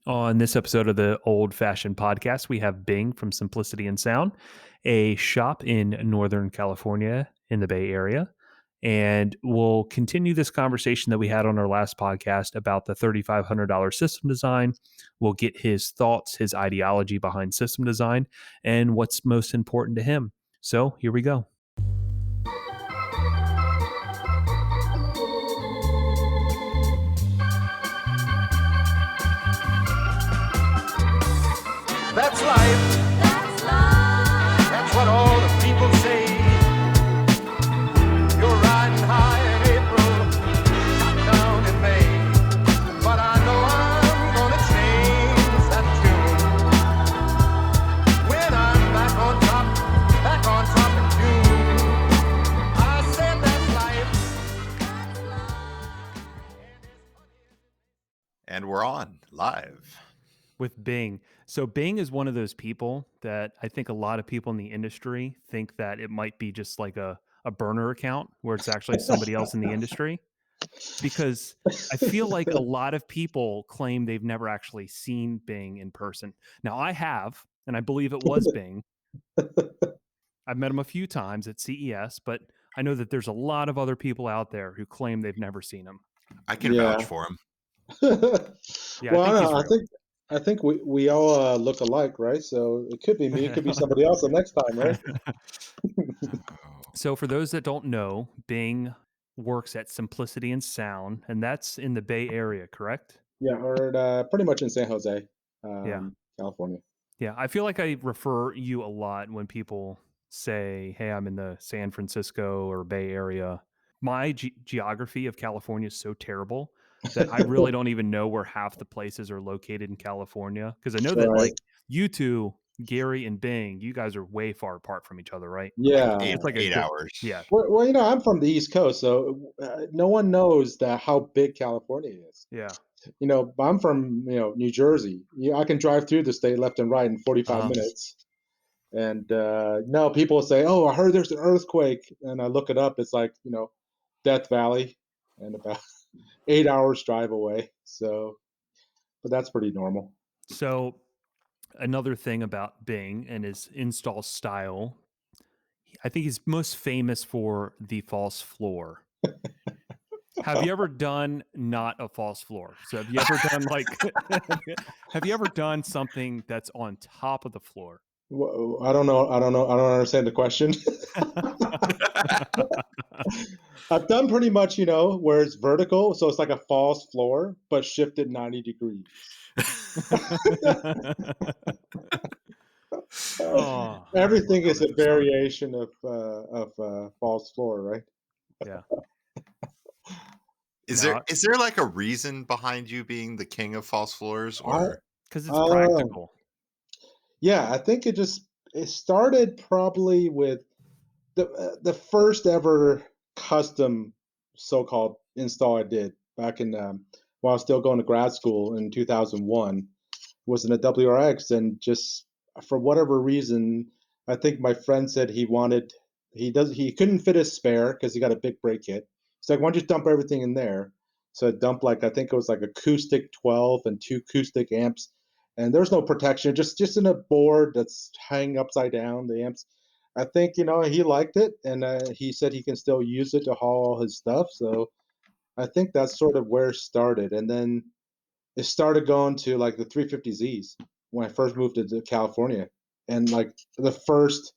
On this episode of the Old Fashioned Podcast, we have Bing from Simplicity and Sound, a shop in Northern California in the Bay Area. And we'll continue this conversation that we had on our last podcast about the $3,500 system design. We'll get his thoughts, his ideology behind system design, and what's most important to him. So here we go. That's life. That's life. That's what all the people say. You're riding high in April, shot down in May. But I know I'm gonna change that tune when I'm back on top in June. I said that's life. And we're on live. With Bing. So Bing is one of those people that I think a lot of people in the industry think that it might be just like a burner account where it's actually somebody else in the industry. Because I feel like a lot of people claim they've never actually seen Bing in person. Now I have, and I believe it was Bing. I've met him a few times at CES, but I know that there's a lot of other people out there who claim they've never seen him. I can vouch for him. Yeah, Well, I think we all look alike, right? So it could be me, it could be somebody else the next time, right? So for those that don't know, Bing works at Simplicity and Sound, and that's in the Bay Area, correct? Yeah, or pretty much in San Jose, Yeah. California. Yeah, I feel like I refer you a lot when people say, hey, I'm in the San Francisco or Bay Area. My geography of California is so terrible that I really don't even know where half the places are located in California. Because I know that like you two, Gary and Bing, you guys are way far apart from each other, right? Yeah. Eight, It's like eight hours. Yeah. Well, I'm from the East Coast, so no one knows how big California is. Yeah. I'm from New Jersey. I can drive through the state left and right in 45 minutes. And no, people say, "Oh, I heard there's an earthquake," and I look it up. It's like Death Valley, and about 8 hours drive away. So, but that's pretty normal. So another thing about Bing and his install style, I think he's most famous for the false floor. Have you ever done not a false floor? So have you ever done have you ever done something that's on top of the floor? Well, I don't know. I don't understand the question. I've done pretty much, where it's vertical, so it's like a false floor, but shifted 90 degrees. Everything is a variation of false floor, right? Yeah. Is there like a reason behind you being the king of false floors, or because it's practical? Yeah, I think it started probably with the first ever custom so-called install I did back in while I was still going to grad school in 2001 was in a WRX, and just for whatever reason, I think my friend said he couldn't fit his spare because he got a big brake kit. He's like, why don't you dump everything in there? So I dumped I think it was like acoustic 12 and 2 acoustic amps, and there's no protection, just in a board that's hanging upside down, the amps. I think, he liked it, and he said he can still use it to haul all his stuff. So I think that's sort of where it started. And then it started going to like the 350Zs when I first moved to California. And like the first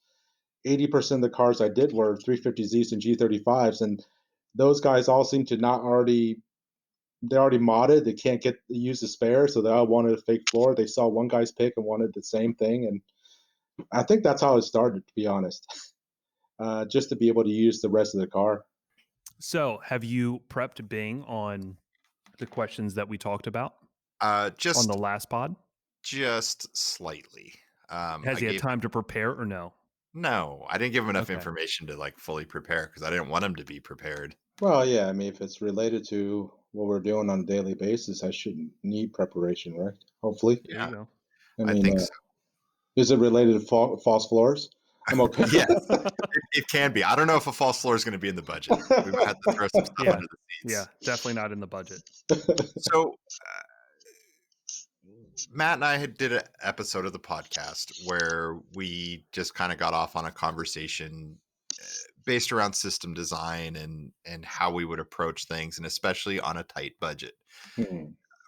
80% of the cars I did were 350Zs and G35s. And those guys all seem to they're already modded. They can't use the spare. So they all wanted a fake floor. They saw one guy's pick and wanted the same thing. And I think that's how it started, to be honest, just to be able to use the rest of the car. So have you prepped Bing on the questions that we talked about just on the last pod? Just slightly. Has he had time to prepare or no? No, I didn't give him enough information to like fully prepare because I didn't want him to be prepared. Well, yeah, I mean, if it's related to what we're doing on a daily basis, I shouldn't need preparation, right? Hopefully. Yeah. There you go. I think so. Is it related to false floors? I'm okay. Yeah, it can be. I don't know if a false floor is going to be in the budget. We might have to throw some stuff under the seats. Yeah, definitely not in the budget. So Matt and I did an episode of the podcast where we just kind of got off on a conversation based around system design and how we would approach things, and especially on a tight budget. Hmm.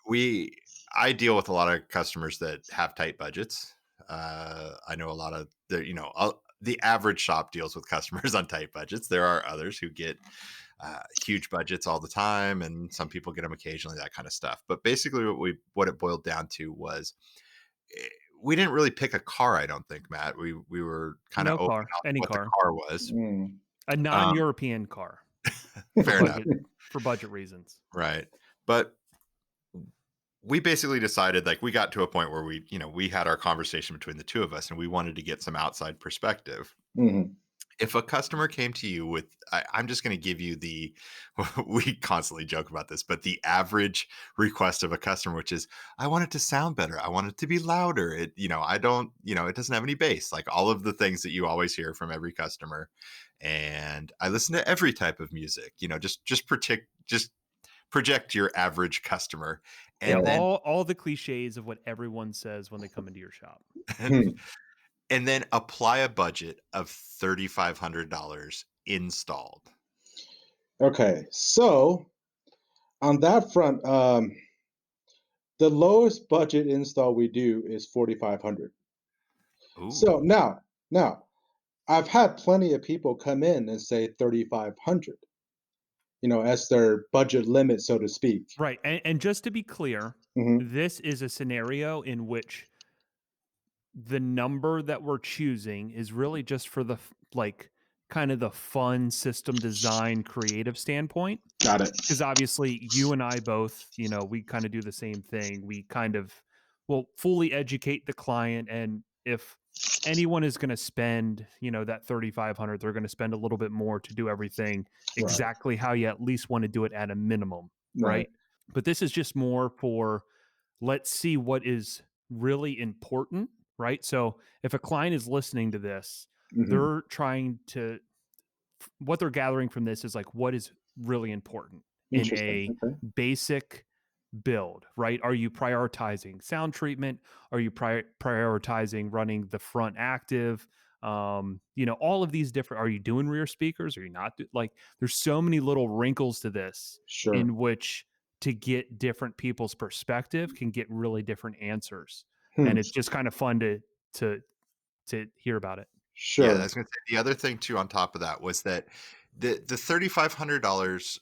We I deal with a lot of customers that have tight budgets. I know a lot of the average shop deals with customers on tight budgets. There are others who get huge budgets all the time, and some people get them occasionally, that kind of stuff. But basically, what it boiled down to was eh, we didn't really pick a car. I don't think, Matt. We were kind of No open car, on any what the car, car was. Mm. a Um, non-European car for fair enough, budget reasons. right? But we basically decided, like, we got to a point where we had our conversation between the two of us, and we wanted to get some outside perspective. Mhm. If a customer came to you with, I'm just going to give you the, we constantly joke about this, but the average request of a customer, which is, I want it to sound better. I want it to be louder. I don't, it doesn't have any bass, like all of the things that you always hear from every customer. And I listen to every type of music, just project your average customer. Yeah, And Right. then, all the cliches of what everyone says when they come into your shop. Hmm. and then apply a budget of $3,500 installed. Okay, so on that front, the lowest budget install we do is 4,500. Ooh. So now I've had plenty of people come in and say 3,500, as their budget limit, so to speak. Right, and just to be clear, Hmm. this is a scenario in which the number that we're choosing is really just for the kind of the fun system design creative standpoint. Got it. Because obviously you and I both, we kind of do the same thing. We kind of will fully educate the client, and if anyone is going to spend, that 3,500, they're going to spend a little bit more to do everything Right. exactly how you at least want to do it at a minimum, Right. right? But this is just more for, let's see what is really important, right? So if a client is listening to this, Hmm. they're trying to, what they're gathering from this is like what is really important in Interesting. a Okay. basic build, right? Are you prioritizing sound treatment? Are you prioritizing running the front active? All of these different, are you doing rear speakers? Are you not like, there's so many little wrinkles to this Sure. in which to get different people's perspective can get really different answers. Hmm. And it's just kind of fun to hear about it. Yeah, I Sure. was gonna say the other thing too on top of that was that the $3,500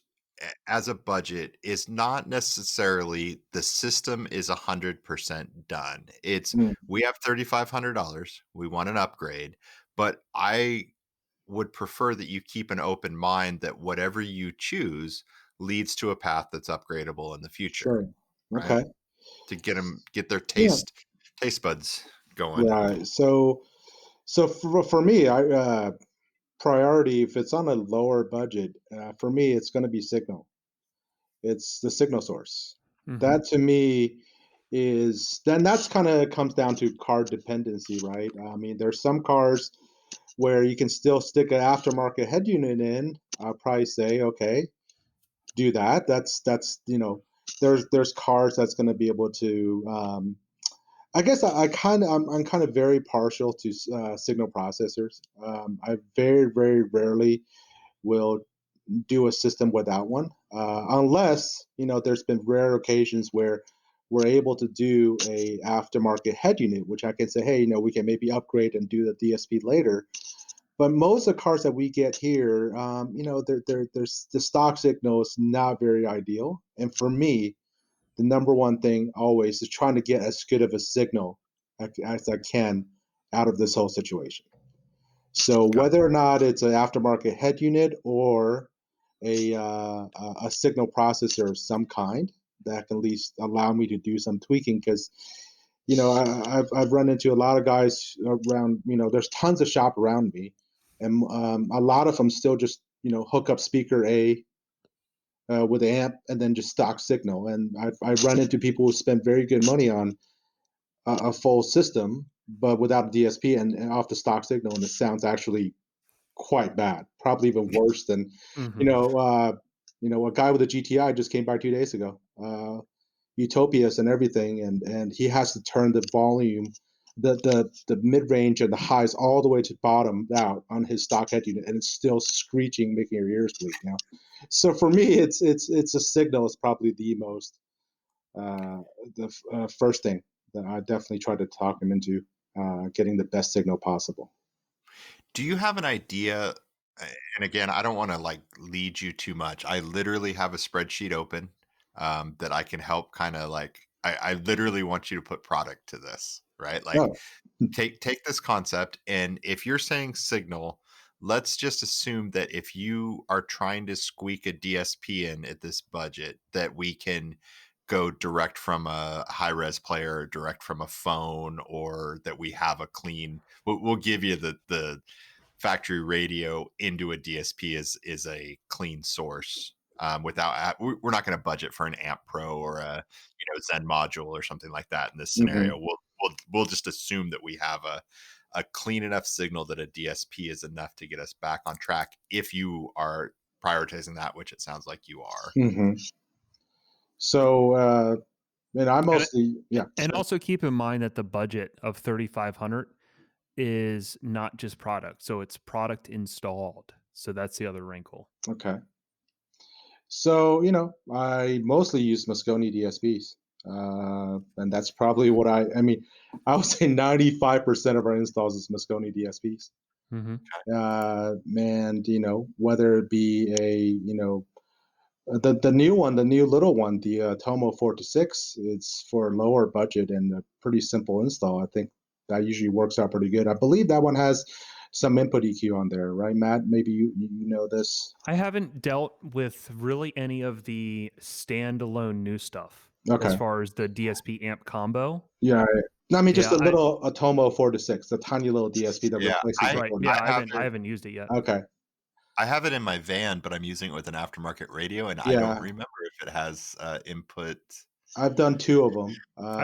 as a budget is not necessarily the system is 100% done. It's Hmm. we have $3,500, we want an upgrade, but I would prefer that you keep an open mind that whatever you choose leads to a path that's upgradable in the future, Sure. right? Okay. To get their Yeah. taste buds going. Right. So for me, I priority if it's on a lower budget, for me, it's going to be signal. It's the signal source. Hmm. That to me is then that's kind of comes down to car dependency, right? I mean, there's some cars where you can still stick an aftermarket head unit in. I'll probably say, okay, do that. There's cars that's going to be able to. I guess I'm kind of very partial to signal processors. I very very rarely will do a system without one, unless there's been rare occasions where we're able to do a aftermarket head unit, which I can say, hey, we can maybe upgrade and do the DSP later. But most of the cars that we get here, there's the stock signal is not very ideal. And for me, the number one thing always is trying to get as good of a signal as I can out of this whole situation. So Got whether or not it's an aftermarket head unit or a signal processor of some kind that can at least allow me to do some tweaking, because I've run into a lot of guys around. There's tons of shop around me, and a lot of them still just hook up speaker A with amp and then just stock signal. And I've run into people who spend very good money on a full system, but without a DSP and off the stock signal, and it sounds actually quite bad, probably even worse than, you Hmm. know, uh, a guy with a GTI just came by 2 days ago. utopias and everything, and he has to turn the volume, the mid range and the highs all the way to bottom out on his stock head unit, and it's still screeching, making your ears bleed. So for me, it's a signal is probably the most uh, first thing that I definitely try to talk him into getting the best signal possible. Do you have an idea? And again, I don't want to like lead you too much. I literally have a spreadsheet open that I can help kind of like. I literally want you to put product to this, right? Like Oh, take this concept, and if you're saying signal, let's just assume that if you are trying to squeak a DSP in at this budget, that we can go direct from a high res player, direct from a phone, or that we have a clean. We'll give you the factory radio into a DSP is a clean source. Without we're not going to budget for an Amp Pro or a Zen module or something like that in this hmm scenario. We'll just assume that we have a clean enough signal that a DSP is enough to get us back on track if you are prioritizing that, which it sounds like you are. hmm So, and I And mostly, yeah. and Sorry. also keep in mind that the budget of 3,500 is not just product, so it's product installed. So that's the other wrinkle. Okay. So, I mostly use Moscone DSPs. And that's probably what I mean, I would say 95% of our installs is Moscone DSPs. Mhm. And, whether it be the new one, the new little one, the Tomo 4 to 6, it's for lower budget and a pretty simple install. I think that usually works out pretty good. I believe that one has some input EQ on there, right, Matt? Maybe you know this. I haven't dealt with really any of the standalone new stuff as Okay. far as the DSP amp combo. Yeah. No, I mean, just Yeah, a little Atomo 4 to 6, the tiny little DSP that Yeah, replaces the right. 4 to Yeah, 6. I haven't used it yet. Okay. I have it in my van, but I'm using it with an aftermarket radio, and I don't Yeah. remember if it has input. I've done two of them.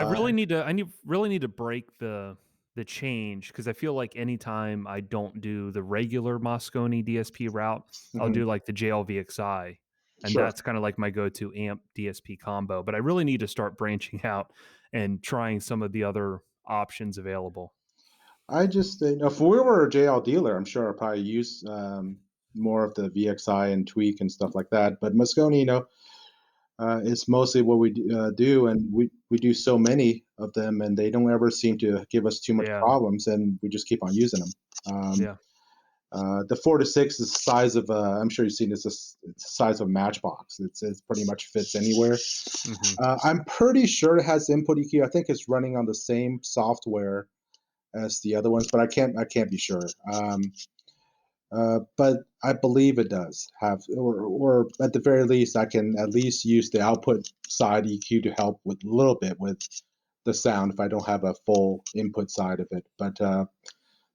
Really need to break the change because I feel like anytime I don't do the regular Moscone DSP route, I'll Mhm. do like the JLVXI, and Sure. that's kind of like my go-to amp DSP combo. But I really need to start branching out and trying some of the other options available. I just if we were a JL dealer, I'm sure I'd probably use more of the VXI and Tweak and stuff like that. But Moscone, it's mostly what we do, and we do so many of them, and they don't ever seem to give us too much Yeah, problems, and we just keep on using them. yeah. The 4 to 6 is the size of I'm sure you've seen this. It's the size of a matchbox. It's pretty much fits anywhere. Hmm. I'm pretty sure it has input EQ. I think it's running on the same software as the other ones, but I can't be sure. But I believe it does have, or at the very least, I can at least use the output side EQ to help with a little bit with the sound if I don't have a full input side of it. But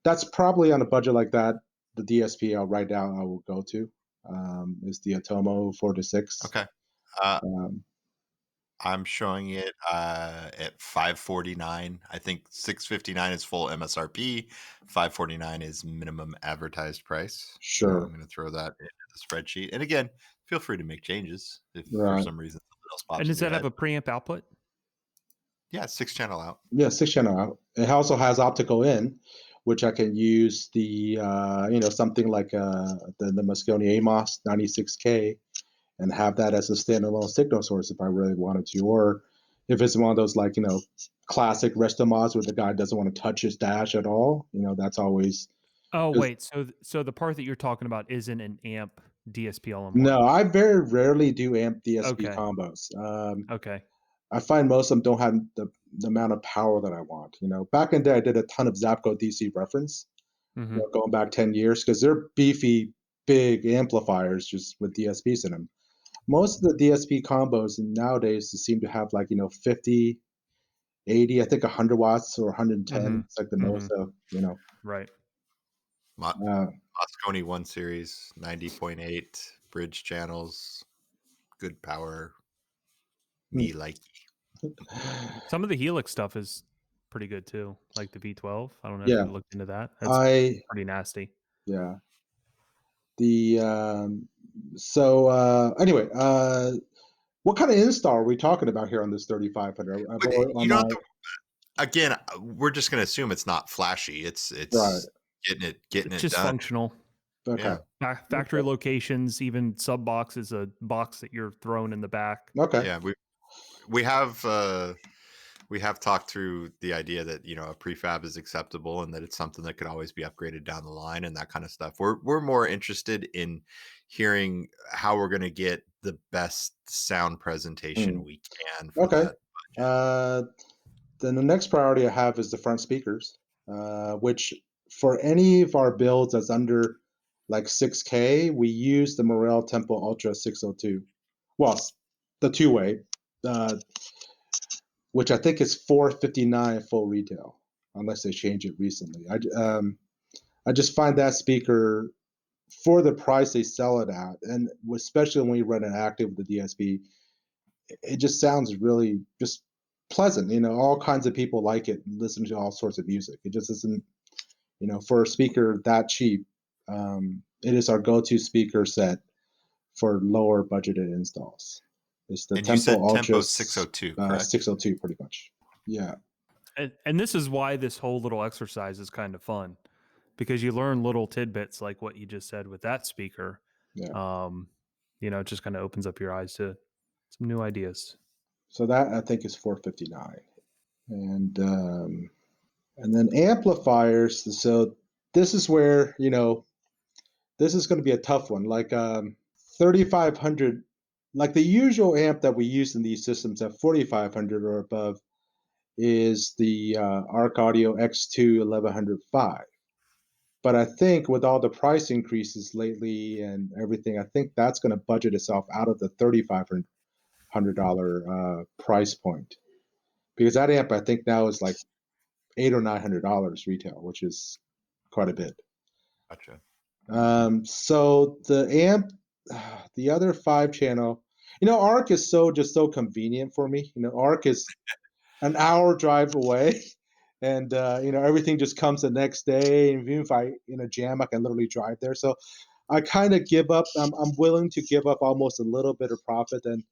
that's probably on a budget like that. The DSP I'll write down I will go to is the Atomo 4 to 6. Okay. Uh, Um, I'm showing it at 549. I think 659 is full MSRP. 549 is minimum advertised price. So I'm sure. going to throw that into the spreadsheet. And again, feel free to make changes if for Right. some reason something else And pops does into your that have head. a preamp output? Yeah, 6 channel out. Yeah, 6 channel out. It also has optical in, which I can use the something like the Moscone AMOS 96K and have that as a standalone signal source if I really wanted to, or if it's one of those like classic resto mods where the guy doesn't want to touch his dash at all. That's always Oh, 'cause- wait. So the part that you're talking about isn't an amp DSP all in one. no, I very rarely do amp DSP Okay. combos. Okay. I find most of them don't have the amount of power that I want. Back in the day, I did a ton of Zapco DC reference, Mhm. going back 10 years, because they're beefy, big amplifiers just with DSPs in them. Most of the DSP combos nowadays seem to have like, 50, 80, I think 100 watts or 110. Mhm. It's like the most Mhm. of. Right. Mo- Uh, Moscone 1 series, 90.8 bridge channels, good power. Me like. Some of the Helix stuff is pretty good too, like the V12. I don't know if yeah, you looked into that. That's I, pretty nasty. yeah. The, so, anyway, What kind of install are we talking about here on this 3500? But Or you am don't I have to again, we're just gonna assume it's not flashy. right? It's getting It's it just done. functional. Okay. Yeah. Factory Okay. locations, even sub boxes, a box that you're throwing in the back. Okay. Yeah, we have, we have talked through the idea that, a prefab is acceptable and that it's something that could always be upgraded down the line and that kind of stuff. We're more interested in hearing how we're gonna get the best sound presentation Hmm. we can for Okay. that budget. Uh, then the next priority I have is the front speakers, which for any of our builds that's under like 6K, we use the Morel Tempo Ultra 602. Well, the two-way, uh, which I think is 459 full retail, unless they changed it recently. I just find that speaker for the price they sell it at, and especially when we run it active with the DSP, it just sounds really just pleasant. All kinds of people like it and listen to all sorts of music. It just isn't, for a speaker that cheap. It is our go-to speaker set for lower budgeted installs. It's the And you Tempo said Ultra Tempo 602, correct? 602, pretty much. Yeah. And this is why this whole little exercise is kind of fun because you learn little tidbits like what you just said with that speaker. Yeah. Um, it just kind of opens up your eyes to some new ideas. So that I think is 459, and then amplifiers. So this is where this is going to be a tough one. Like 3500, like the usual amp that we use in these systems at 4500 or above is the Arc Audio X2 1105. But I think with all the price increases lately and everything, I think that's going to budget itself out of the $3,500 price point, because that amp I think now is like $800 or $900 retail, which is quite a bit. Gotcha. So the amp, the other 5 channel, Arc is so convenient for me. Arc is an hour drive away, and everything just comes the next day. And even if I in a jam, I can literally drive there. So I kind of give up. I'm willing to give up almost a little bit of profit and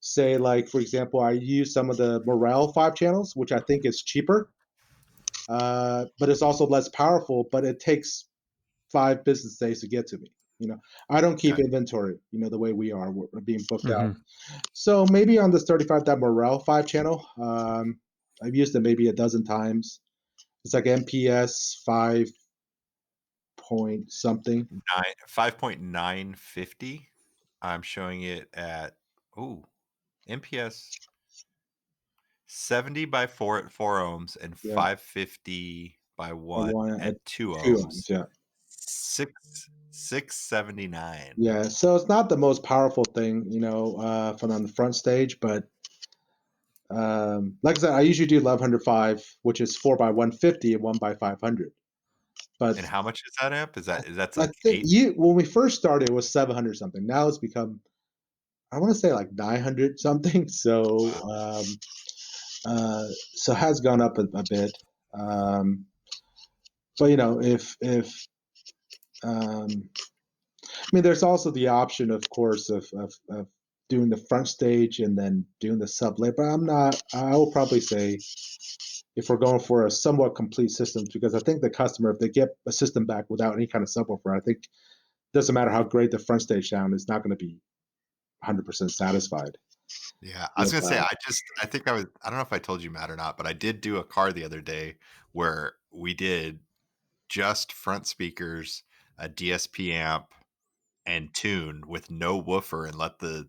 say, like, for example, I use some of the Morel 5 channels, which I think is cheaper, but it's also less powerful. But it takes 5 business days to get to me. I don't keep Okay. inventory. The way we are, we're being booked out. Mm-hmm. So maybe on this 35, that Morel 5 channel, I've used it maybe a dozen times. It's like MPS 5 point something. 5.950. I'm showing it at, ooh, MPS 70 by 4 at 4 ohms and Yeah, 550 by I 1 want at at 2 2 ohms. ohms. Yeah, 679. yeah. So it's not the most powerful thing, from on the front stage, but like I said, I usually do 1105, which is 4 by 150 and 1 by 500. But And how much is that amp? That's I like think 8? when we first started, it was 700 something. Now it's become, I want to say, like 900 something. So Wow. so has gone up a bit. Um, but if I mean, there's also the option, of course, of doing the front stage and then doing the sublet. But I'm not. I will probably say if we're going for a somewhat complete system, because I think the customer, if they get a system back without any kind of subwoofer, I think doesn't matter how great the front stage sound is, not going to be 100% satisfied Yeah, I was with gonna say, that. I think I don't know if I told you, Matt, or not, but I did do a car the other day where we did just front speakers, a DSP amp, and tune with no woofer and let a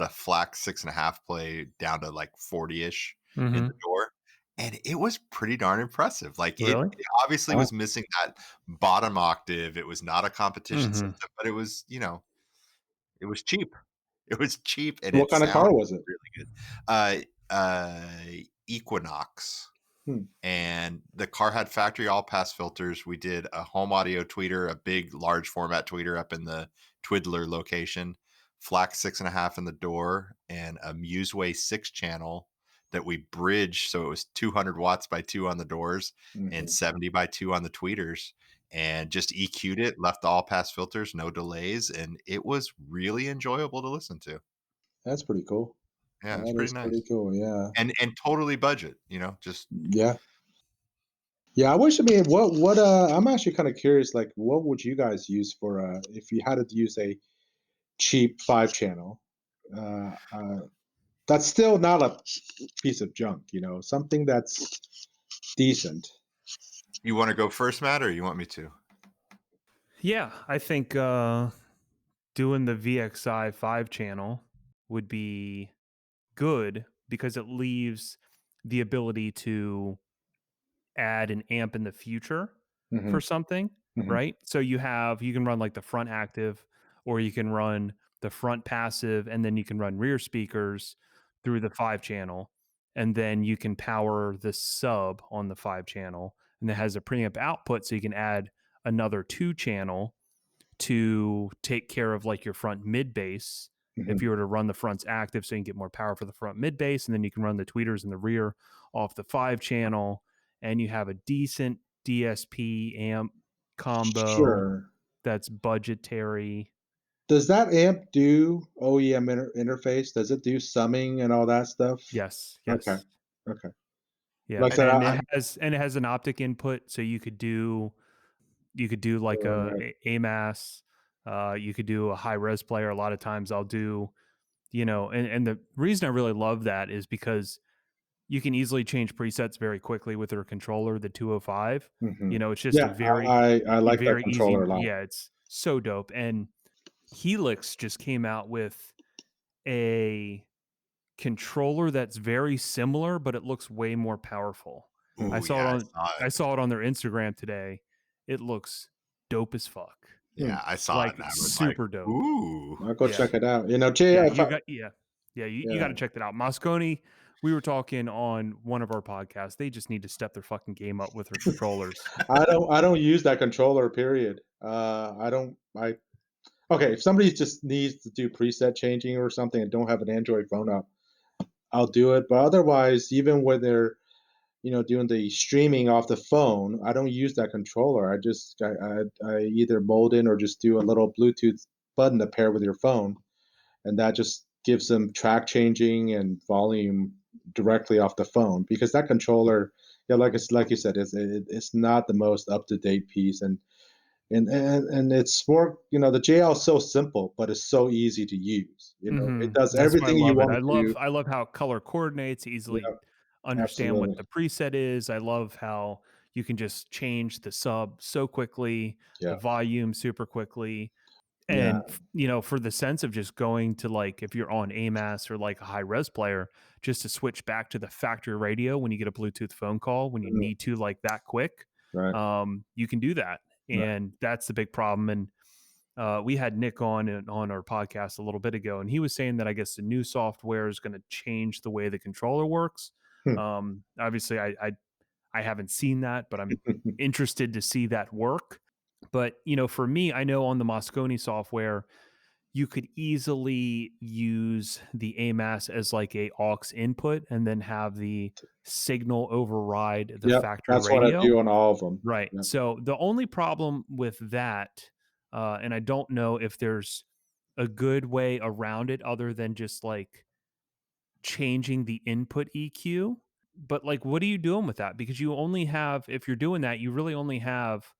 FLAC 6.5 play down to like 40-ish in the Mm-hmm. door, and it was pretty darn impressive. Like, Really? it obviously Wow. was missing that bottom octave. It was not a competition Mm-hmm. system, but it was cheap. It was cheap, and What it kind of car sounded was it? really good. Uh, uh, Equinox. Hmm. And the car had factory all pass filters. We did a home audio tweeter, a big, large format tweeter up in the Twiddler location, FLAC 6.5 in the door, and a Museway 6 channel that we bridged. So it was 200 watts by 2 on the doors and Hmm. 70 by 2 on the tweeters, and just EQ'd it, left the all pass filters, no delays. And it was really enjoyable to listen to. That's pretty cool. Yeah, it's That pretty is nice. pretty cool. Yeah. And totally budget, just Yeah. Yeah, I wish. I mean, I'm actually kind of curious. Like, what would you guys use for if you had to use a cheap 5 channel? Uh, that's still not a piece of junk. Something that's decent. you wanna go first, Matt, or you want me to? Yeah, I think doing the VXI 5 channel would be good because it leaves the ability to add an amp in the future Hmm. for something, Hmm. right? So you can run like the front active or you can run the front passive and then you can run rear speakers through the 5 channel and then you can power the sub on the 5 channel and it has a preamp output so you can add another 2 channel to take care of like your front mid bass Hmm. if you were to run the fronts active so you can get more power for the front mid bass and then you can run the tweeters in the rear off the 5 channel and you have a decent DSP amp combo Sure. that's budgetary. Does that amp do OEM interface? Does it do summing and all that stuff? Yes, Okay. yes. Okay. Yeah, Like I And said, and it has an optic input so you could do like right. AMAS, you could do a high res player. A lot of times I'll do, and the reason I really love that is because you can easily change presets very quickly with your controller, the 205. Hmm. It's just a Yeah, I like that very easy. controller a lot. Yeah, it's so dope. And Helix just came out with a controller that's very similar, but it looks way more powerful. I ooh, saw it yeah, I on saw I it. saw it on their Instagram today. It looks dope as fuck. Hmm. Yeah, I saw it, Like and I was like, super dope. "Ooh." I'll go Yeah. check it out. Yeah, JF, you got yeah. Yeah, you yeah. gotta check that out. Moscone, we were talking on one of our podcasts. They just need to step their fucking game up with their controllers. I don't use that controller, period. I don't I Okay, if somebody just needs to do preset changing or something and don't have an Android phone up, I'll do it. But otherwise, even when they're doing the streaming off the phone, I don't use that controller. I either mold in or just do a little Bluetooth button to pair with your phone, and that just gives them track changing and volume directly off the phone. Because that controller, yeah, like you said, it's not the most up to date piece, and it's more, the JL is so simple, but it's so easy to use. It does That's why I everything you love it. want to do. I love how color coordinates, easily Yeah, understand what absolutely. the preset is. I love how you can just change the sub so quickly, the Yeah, volume super quickly. yeah, And for the sense of just going to like if you're on AMAS or like a high res player, just to switch back to the factory radio when you get a Bluetooth phone call when you mhm, need to like that quick, right, you can do that. right. And that's the big problem. And we had Nick on our podcast a little bit ago, and he was saying that I guess the new software is going to change the way the controller works. Hmm. Obviously, I haven't seen that, but I'm interested to see that work. But for me, I know on the Moscone software, you could easily use the AMAS as like a aux input, and then have the signal override the Yep, factory that's what I radio. do on all of them. Right. Yep. So the only problem with that, and I don't know if there's a good way around it other than just like changing the input EQ. But like, what are you doing with that? Because you only have, if you're doing that, you really only have,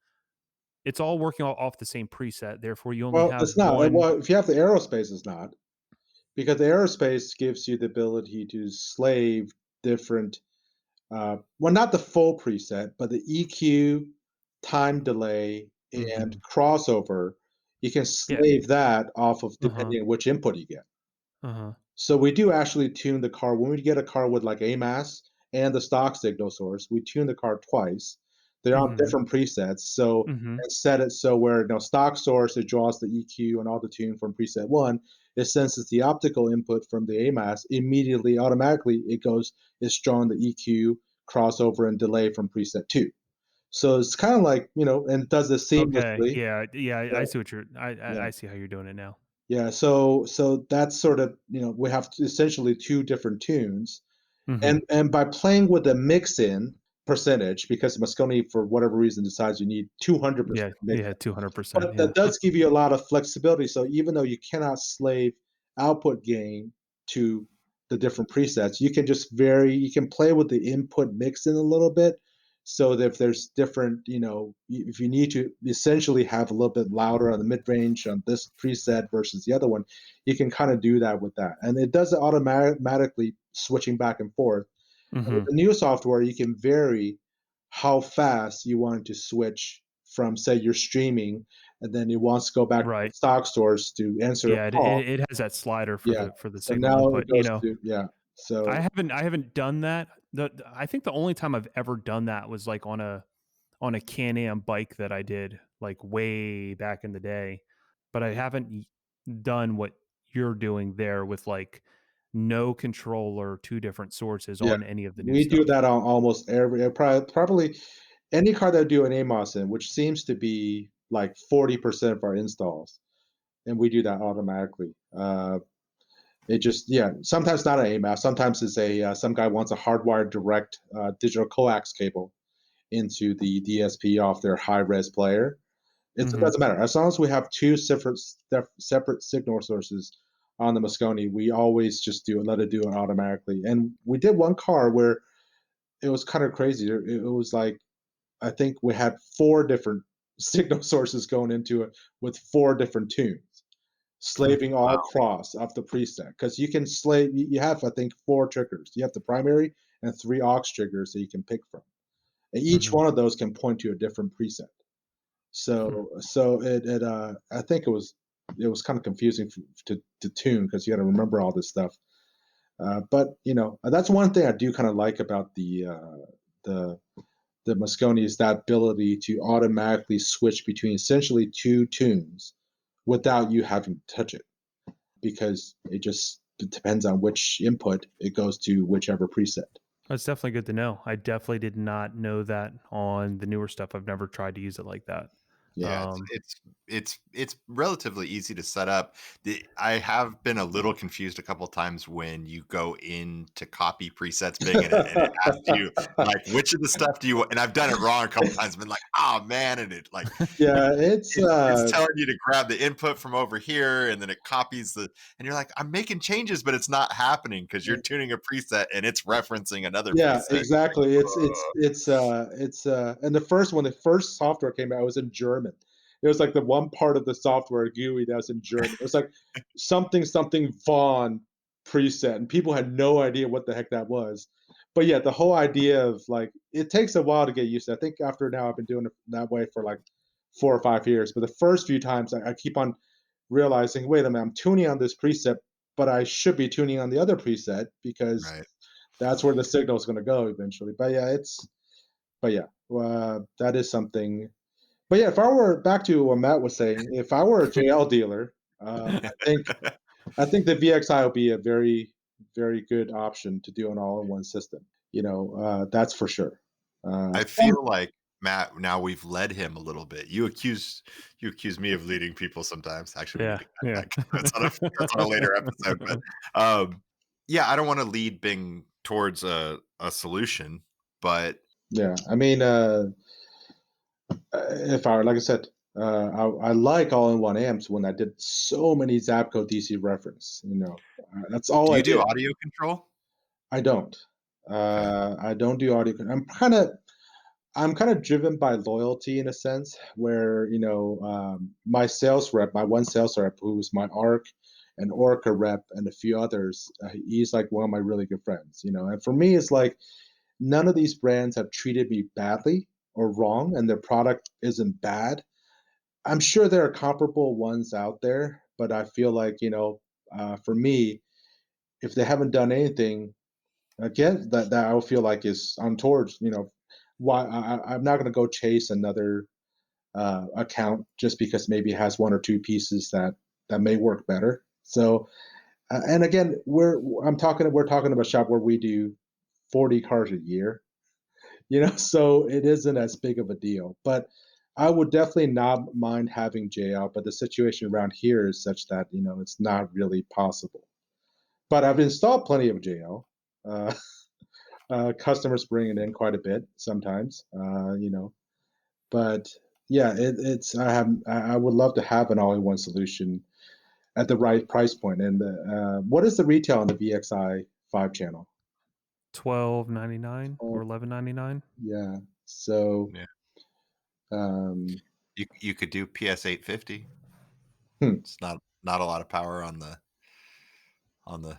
it's all working off the same preset. Therefore, you only Well, have it's not. one. Well, if you have the aerospace, it's not, because the aerospace gives you the ability to slave different, well, not the full preset, but the EQ, time delay, and Hmm. crossover. You can Yeah. slave that off of Uh huh. depending on which input you get. Uh huh. So we do actually tune the car when we get a car with like AMAS and the stock signal source. We tune the car twice. They're on Hmm. different presets, so Hmm. and set it so where stock source it draws the EQ and all the tune from preset one. It senses the optical input from the AMAS immediately, automatically. It's drawing the EQ, crossover, and delay from preset two. So it's kind of like and it does this Okay. seamlessly. Yeah. Yeah. Yeah, I see what you're, yeah. I see how you're doing it now. Yeah, so that's sort of, we have essentially two different tunes, Hmm. and by playing with the mix-in percentage, because Moscone, for whatever reason, decides you need 200% Yeah. Yeah. mix-in, 200%. but that Yeah. does give you a lot of flexibility, so even though you cannot slave output gain to the different presets, you can just vary. You can play with the input mix in a little bit, so that if there's different, if you need to essentially have a little bit louder on the mid range on this preset versus the other one, you can kind of do that with that, and it does it automatically switching back and forth. And with Mhm. the new software, you can vary how fast you want to switch from, say, you're streaming, and then it wants to go back to the Right. stock stores to answer a Yeah, it call. it it has that slider Yeah. for the So signal now input, it goes to, yeah. So I haven't done that. I think the only time I've ever done that was, like, on a Can-Am bike that I did, like, way back in the day, but I haven't done what you're doing there with, like, no controller, 2 different sources yeah, on any of the new we do stuff. that on almost every probably any car that do an AMOS in, which seems to be like 40% of our installs, and we do that automatically. It just, yeah, sometimes not an AMOS, sometimes it's a some guy wants a hardwired direct digital coax cable into the DSP off their high res player. It Mhm. doesn't matter as long as we have two separate signal sources on the Moscone. We always just let it do it automatically. And we did one car where it was kind of crazy. It was like I think we had four different signal sources going into it with four different tunes, slaving all Wow. across of the preset. Because you can slave, you have I think four triggers. You have the primary and three aux triggers that you can pick from, and each Mhm. one of those can point to a different preset. Hmm. So I think it was kind of confusing to tune because you got to remember all this stuff. But that's one thing I do kind of like about the the Moscone is that ability to automatically switch between essentially two tunes without you having to touch it because it depends on which input it goes to whichever preset. That's definitely good to know. I definitely did not know that on the newer stuff. I've never tried to use it like that. Yeah, Um, it's relatively easy to set up. I have been a little confused a couple times when you go into copy presets Bing and it asks you like which of the stuff do you want? And I've done it wrong a couple times, been like, oh man, and it like Yeah, it's it's telling you to grab the input from over here and then it copies and you're like, I'm making changes, but it's not happening because you're tuning a preset and it's referencing another yeah, preset. exactly. And the first software came out, it was in German. It was like the one part of the software GUI that was in German. It was like something something Vaughn preset, and people had no idea what the heck that was. But yeah, the whole idea of like it takes a while to get used to. I think after now I've been doing it that way for like 4 or 5 years. But the first few times I keep on realizing, wait a minute, I'm tuning on this preset, but I should be tuning on the other preset because Right. that's where the signal is going to go eventually. But yeah, that is something. But yeah, if I were back to what Matt was saying, if I were a JL dealer, I think the VXI will be a very, very good option to do an all-in-one system. That's for sure. I Some, feel like Matt, now we've led him a little bit. You accuse me of leading people sometimes. Actually, we need yeah, to cut yeah. that 'cause that's on a later episode. But yeah, I don't want to lead Bing towards a solution, but yeah, I mean, if I like I said, I like all-in-one amps when I did so many Zapco DC reference. That's all do I you do did. audio control? I don't. Okay. I don't do audio. I'm kind of driven by loyalty in a sense, where my sales rep, my one sales rep, who's my ARC and Orca rep, and a few others. He's like one of my really good friends. And for me, it's like none of these brands have treated me badly or wrong, and their product isn't bad. I'm sure there are comparable ones out there, but I feel like for me, if they haven't done anything again that I feel like is untoward, why I'm not going to go chase another account just because maybe it has one or two pieces that may work better. So, and again, we're talking about a shop where we do 40 cars a year, so it isn't as big of a deal. But I would definitely not mind having JL, but the situation around here is such that it's not really possible. But I've installed plenty of JL. Uh, customers bring it in quite a bit sometimes, but yeah, it's I would love to have an all-in-one solution at the right price point. And what is the retail on the VXI 5 channel. 12.99 Oh, or 11.99. yeah. So, Yeah. um, You could do PS 850. hmm, It's not a lot of power on the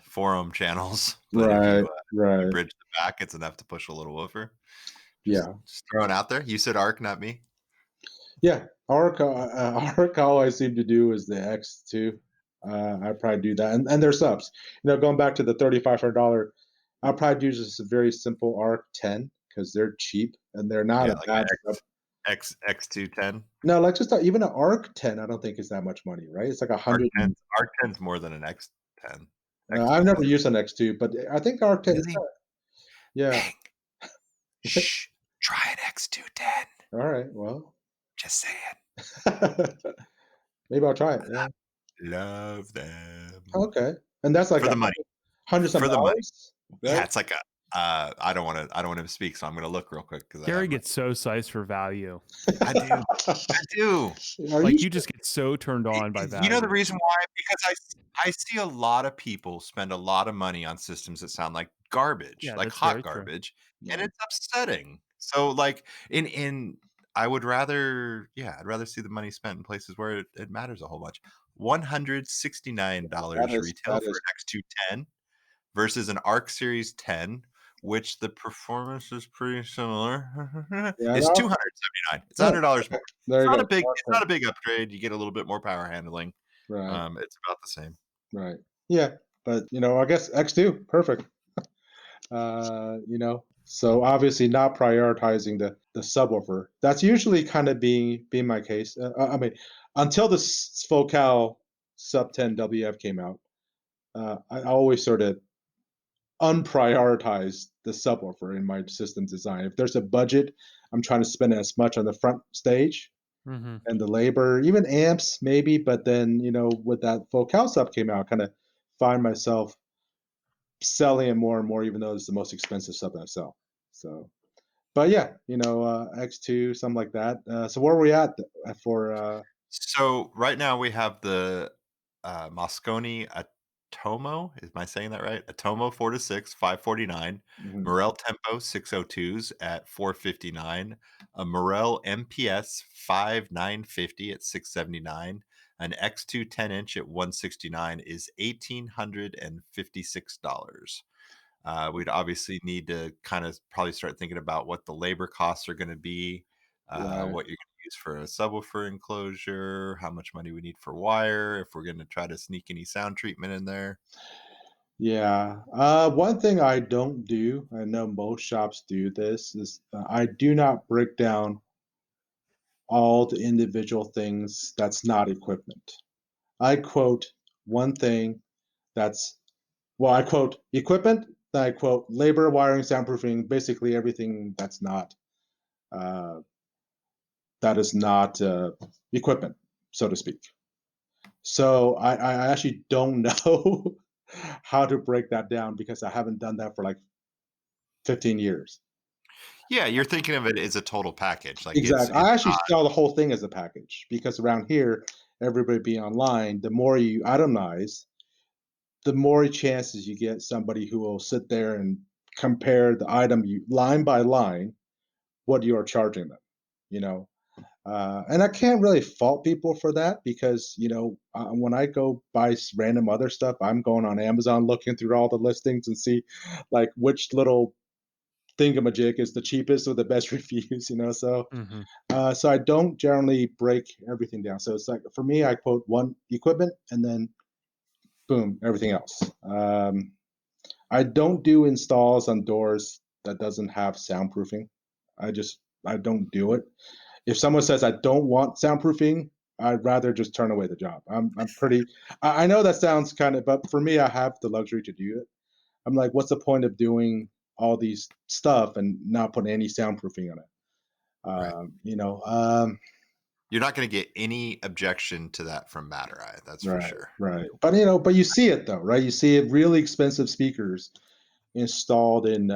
forum channels, but if right, you right. bridge the back, it's enough to push a little woofer. Yeah. Just throwing out there. You said ARC, not me. Yeah. Arc, all I seem to do is the X2. I probably do that. And they're subs. Going back to the $3,500, I'll probably do just a very simple Arc 10 because they're cheap and they're not Yeah, a like bad an sub. X210. No, like just even an Arc 10, I don't think is that much money, right? It's like a Arc hundred. 10 Arc 10's more than an X10. I've X210. never used an X2, but I think Arc 10 is Really? not. Yeah. Dang. Shh. Try an X210. All right. Well, Just saying. maybe I'll try it. Yeah. Love them. Okay. And that's like For a the money. hundred some For the money. dollars, Yeah, right? it's like a I don't wanna speak, so I'm gonna look real quick because I Gary have my gets so sized for value. I do. I do. Are you Like, you sure? just get so turned on by You know the value. reason why? Because I see a lot of people spend a lot of money on systems that sound like garbage, Yeah, like that's hot very true. garbage, and Right. it's upsetting. So, like, in I would rather yeah, I'd rather see the money spent in places where it matters a whole bunch. That $169 is retail that for is an X210 versus an Arc Series 10, which the performance is pretty similar. yeah, It's no, 279. It's oh, $100 okay. more. There It's you not go. a big Arc it's 10. not a big upgrade. You get a little bit more power handling. Right, It's about the same. right. Yeah, but I guess X2, perfect. So obviously not prioritizing the subwoofer. That's usually kind of being my case. I mean, until the Focal Sub 10 WF came out, I always sort of unprioritize the subwoofer in my system design. If there's a budget, I'm trying to spend as much on the front stage Mhm. and the labor, even amps maybe. But then with that Focal sub came out, kind of find myself selling it more and more, even though it's the most expensive sub I sell. So, but yeah, X2, something like that. So where are we at for? So right now we have the Moscone Atomo. Am I saying that right? Atomo 4 to 6, 549. Mhm, Morel Tempo 602s at 459. A Morel MPS 5950 at 679. An X2 10-inch at 169 is $1,856. We'd obviously need to kind of probably start thinking about what the labor costs are going to be, right. what you're going to use for a subwoofer enclosure, how much money we need for wire, if we're going to try to sneak any sound treatment in there. Yeah. One thing I don't do, I know most shops do this, is I do not break down all the individual things that's not equipment. I quote one thing that's, well, I quote equipment, then I quote labor, wiring, soundproofing, basically everything uh, that is not equipment, so to speak. So I actually don't know how to break that down because I haven't done that for like 15 years. Yeah, you're thinking of it as a total package. Like Exactly. it's I actually sell the whole thing as a package because around here, everybody being online, the more you itemize, the more chances you get somebody who will sit there and compare the item you line by line what you are charging them. You know, and I can't really fault people for that because when I go buy random other stuff, I'm going on Amazon looking through all the listings and see like which little thingamajig is the cheapest with the best reviews. Mhm. So I don't generally break everything down. So it's like for me, I quote one equipment and then boom, everything else. I don't do installs on doors that doesn't have soundproofing. I don't do it. If someone says I don't want soundproofing, I'd rather just turn away the job. I'm pretty. I know that sounds kind of, but for me, I have the luxury to do it. I'm like, what's the point of doing all these stuff and not putting any soundproofing on it? right. Um, you know, um, You're not going to get any objection to that from Matter Eye. That's for right, sure. right. But you see it though, right? You see it really expensive speakers installed in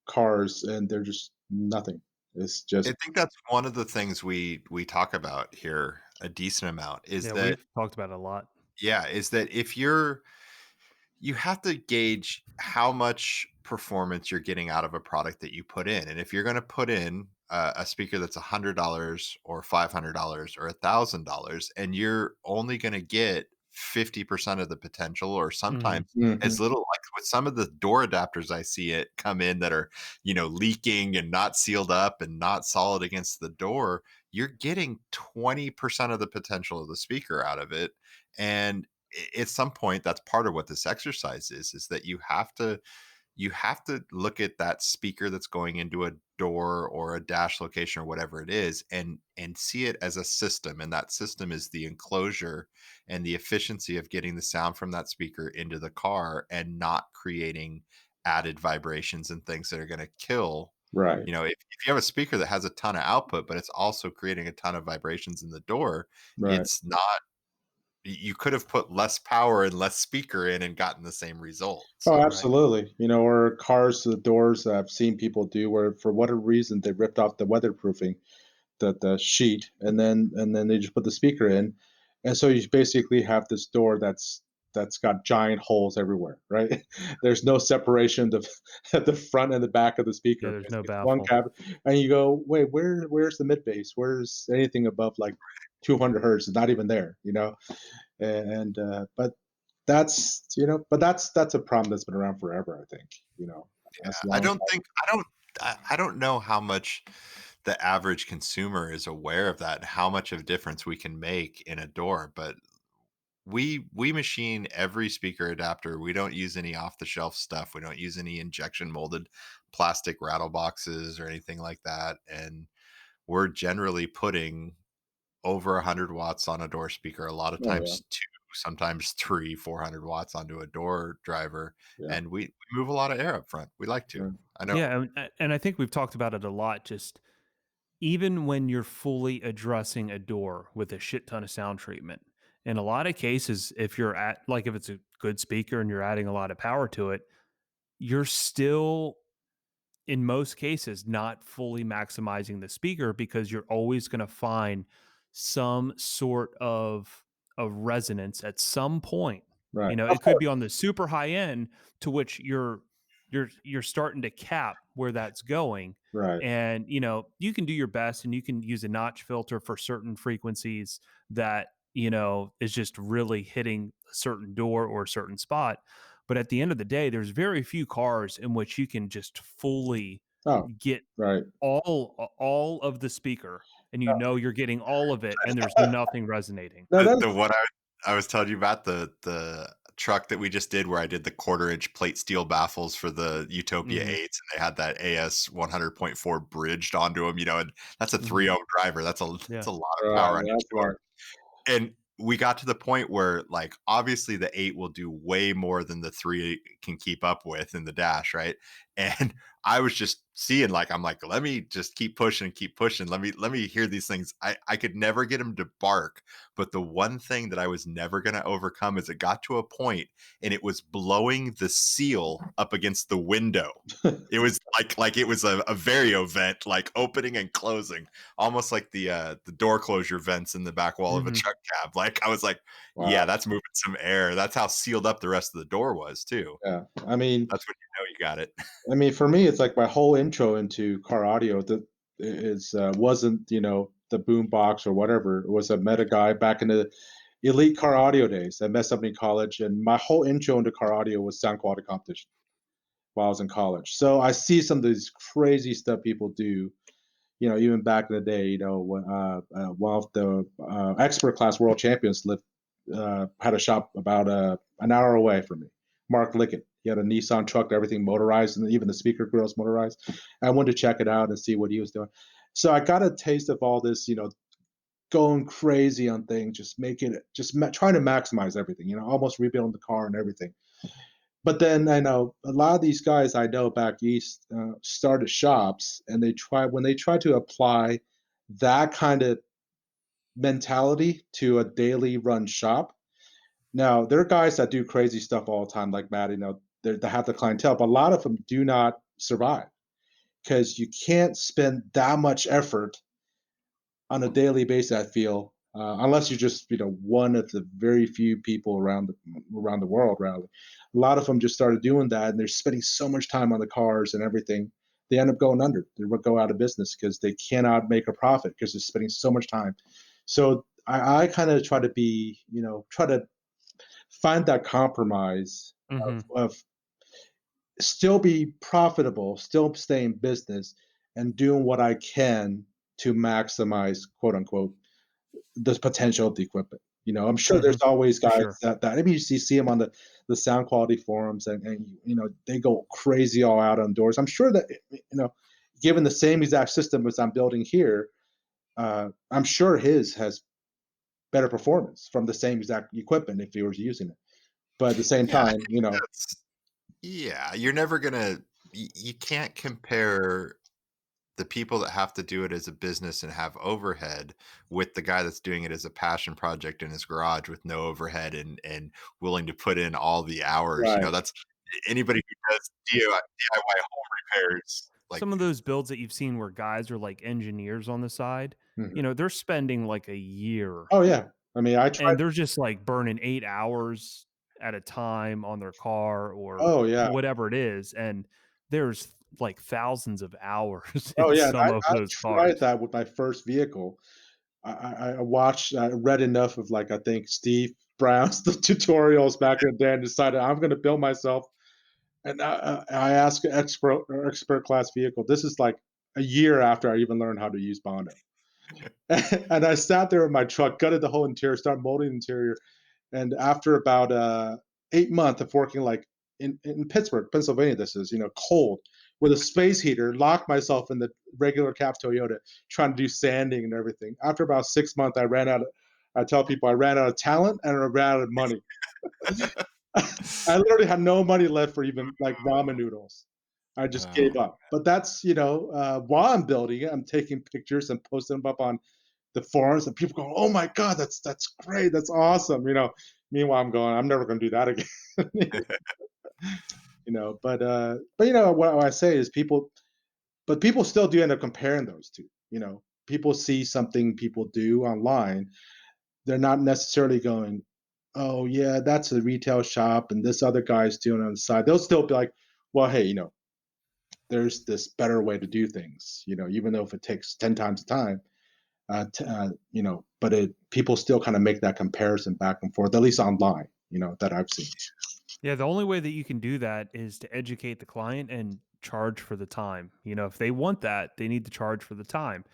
cars, and they're just nothing. It's I just think that's one of the things we talk about here a decent amount is Yeah, that we've talked about it a lot. yeah, is that if you're you have to gauge how much performance you're getting out of a product that you put in. And if you're going to put in a speaker that's $100 or $500 or $1,000, and you're only going to get 50% of the potential, or Mhm. sometimes as Mhm. little, like with some of the door adapters I see it come in that are, leaking and not sealed up and not solid against the door, you're getting 20% of the potential of the speaker out of it. And at some point, that's part of what this exercise is that you have to look at that speaker that's going into a door or a dash location or whatever it is, and see it as a system. And that system is the enclosure and the efficiency of getting the sound from that speaker into the car and not creating added vibrations and things that are going to kill. Right, If you have a speaker that has a ton of output, but it's also creating a ton of vibrations in the door, right. it's not, you could have put less power and less speaker in and gotten the same result. Oh, So Right. absolutely. Or cars, the doors I've seen people do where for whatever reason they ripped off the weatherproofing, the sheet, and then they just put the speaker in, and so you basically have this door that's got giant holes everywhere, right? There's no separation at the front and the back of the Yeah, speaker. there's no Basically, it's one baffle. cab, and you go, wait, where's the mid bass? Where's anything above like 200 hertz? It's not even there. And but that's a problem that's been around forever. I think as I long. don't think I don't know how much the average consumer is aware of that and how much of a difference we can make in a door, but we machine every speaker adapter. We don't use any off the shelf stuff. We don't use any injection molded plastic rattle boxes or anything like that. And we're generally putting over 100 watts on a door speaker, a lot of Oh yeah, times 2, sometimes 3, 400 watts onto a door driver, yeah, and we move a lot of air up front. We like to. yeah, I know. Yeah, and I think we've talked about it a lot, just even when you're fully addressing a door with a shit ton of sound treatment, in a lot of cases, if it's a good speaker and you're adding a lot of power to it, you're still in most cases not fully maximizing the speaker because you're always going to find some sort of resonance at some point. right. Of It could be course, on the super high end to which you're starting to cap where that's going. right. And you can do your best and you can use a notch filter for certain frequencies that is just really hitting a certain door or a certain spot. But at the end of the day, there's very few cars in which you can just fully Oh, get right. all of the speaker, and you're getting all of it, and there's nothing resonating. No, The that's one I was telling you about, the truck that we just did where I did the quarter-inch plate steel baffles for the Utopia Mhm, 8s, and they had that AS 100.4 bridged onto them, and that's a mhm. 3-ohm driver. That's Yeah. a lot of right. power on each That's door. right. And we got to the point where, like, obviously the 8 will do way more than the 3 can keep up with in the dash, right? And I was just seeing, like, I'm like, "Let me just keep pushing, keep pushing. Let me hear these things." I could never get him to bark, but the one thing that I was never gonna overcome is it got to a point and it was blowing the seal up against the window. It was like it was a vario vent, like, opening and closing, almost like the door closure vents in the back wall of a Mhm. truck cab. Like, I was like, "Yeah, Wow. that's moving some air." That's how sealed up the rest of the door was too. Yeah. I mean, That's when you know you got it. for me, it's like my whole intro into car audio that is wasn't the boom box or whatever. It was I met a guy back in the elite car audio days. I met somebody in college, and my whole intro into car audio was sound quality competition while I was in college. So I see some of these crazy stuff people do. Even back in the day, when one of the expert class world champions lived had a shop about an hour away from me. Mark Lickett. He had a Nissan truck, everything motorized, and even the speaker grills motorized. I wanted to check it out and see what he was doing. So I got a taste of all this, going crazy on things, just making it, trying to maximize everything, almost rebuilding the car and everything. But then I know a lot of these guys I know back east started shops, and when they try to apply that kind of mentality to a daily run shop. Now, there are guys that do crazy stuff all the time, like Matt. They have the clientele, but a lot of them do not survive because you can't spend that much effort on a daily basis. I feel unless you're just one of the very few people around the world. Really, a lot of them just started doing that, and they're spending so much time on the cars and everything. They end up going under. They will go out of business because they cannot make a profit because they're spending so much time. So I kind of try to be, try to find that compromise Mhm. of still be profitable, still stay in business, and doing what I can to maximize, quote unquote, the potential of the equipment. I'm sure there's Mhm. always For guys sure. that maybe you see them on the sound quality forums, and they go crazy all out on doors. I'm sure that given the same exact system as I'm building here, I'm sure his has better performance from the same exact equipment if he was using it. But at the same Yeah, I time, think that's yeah, you're never gonna you can't compare the people that have to do it as a business and have overhead with the guy that's doing it as a passion project in his garage with no overhead and willing to put in all the hours. right? That's anybody who does DIY home repairs. Like, Some of those builds that you've seen where guys are like engineers on the side, Mhm. they're spending like a year Oh yeah, I mean, I tried. and they're just like burning 8 hours at a time on their car or Oh yeah, whatever it is. And there's like thousands of hours oh in yeah. And some of I those tried cars. that with my first vehicle. I watched, I read enough of like I think Steve Brown's the tutorials back in the day and decided I'm going to build myself. And I asked an expert class vehicle. This is like a year after I even learned how to use Bondo. And I sat there in my truck, gutted the whole interior, started molding the interior. And after about 8 months of working like in Pittsburgh, Pennsylvania, this is, cold with a space heater, locked myself in the regular cab Toyota, trying to do sanding and everything. After about 6 months, I tell people I ran out of talent and I ran out of money. I literally had no money left for even like ramen noodles. I just oh, gave up. But that's, while I'm building it, I'm taking pictures and posting them up on the forums, and people go, "Oh my god, that's great, that's awesome." Meanwhile, I'm going, "I'm never going to do that again." But what I say is people still do end up comparing those two. People see something people do online, they're not necessarily going, "Oh yeah, that's a retail shop, and this other guy's doing it on the side." They'll still be like, "Well, hey, there's this better way to do things. Even though if it takes 10 times the time." But people still kind of make that comparison back and forth, at least online, that I've seen. Yeah, the only way that you can do that is to educate the client and charge for the time. If they want that, they need to charge for the time.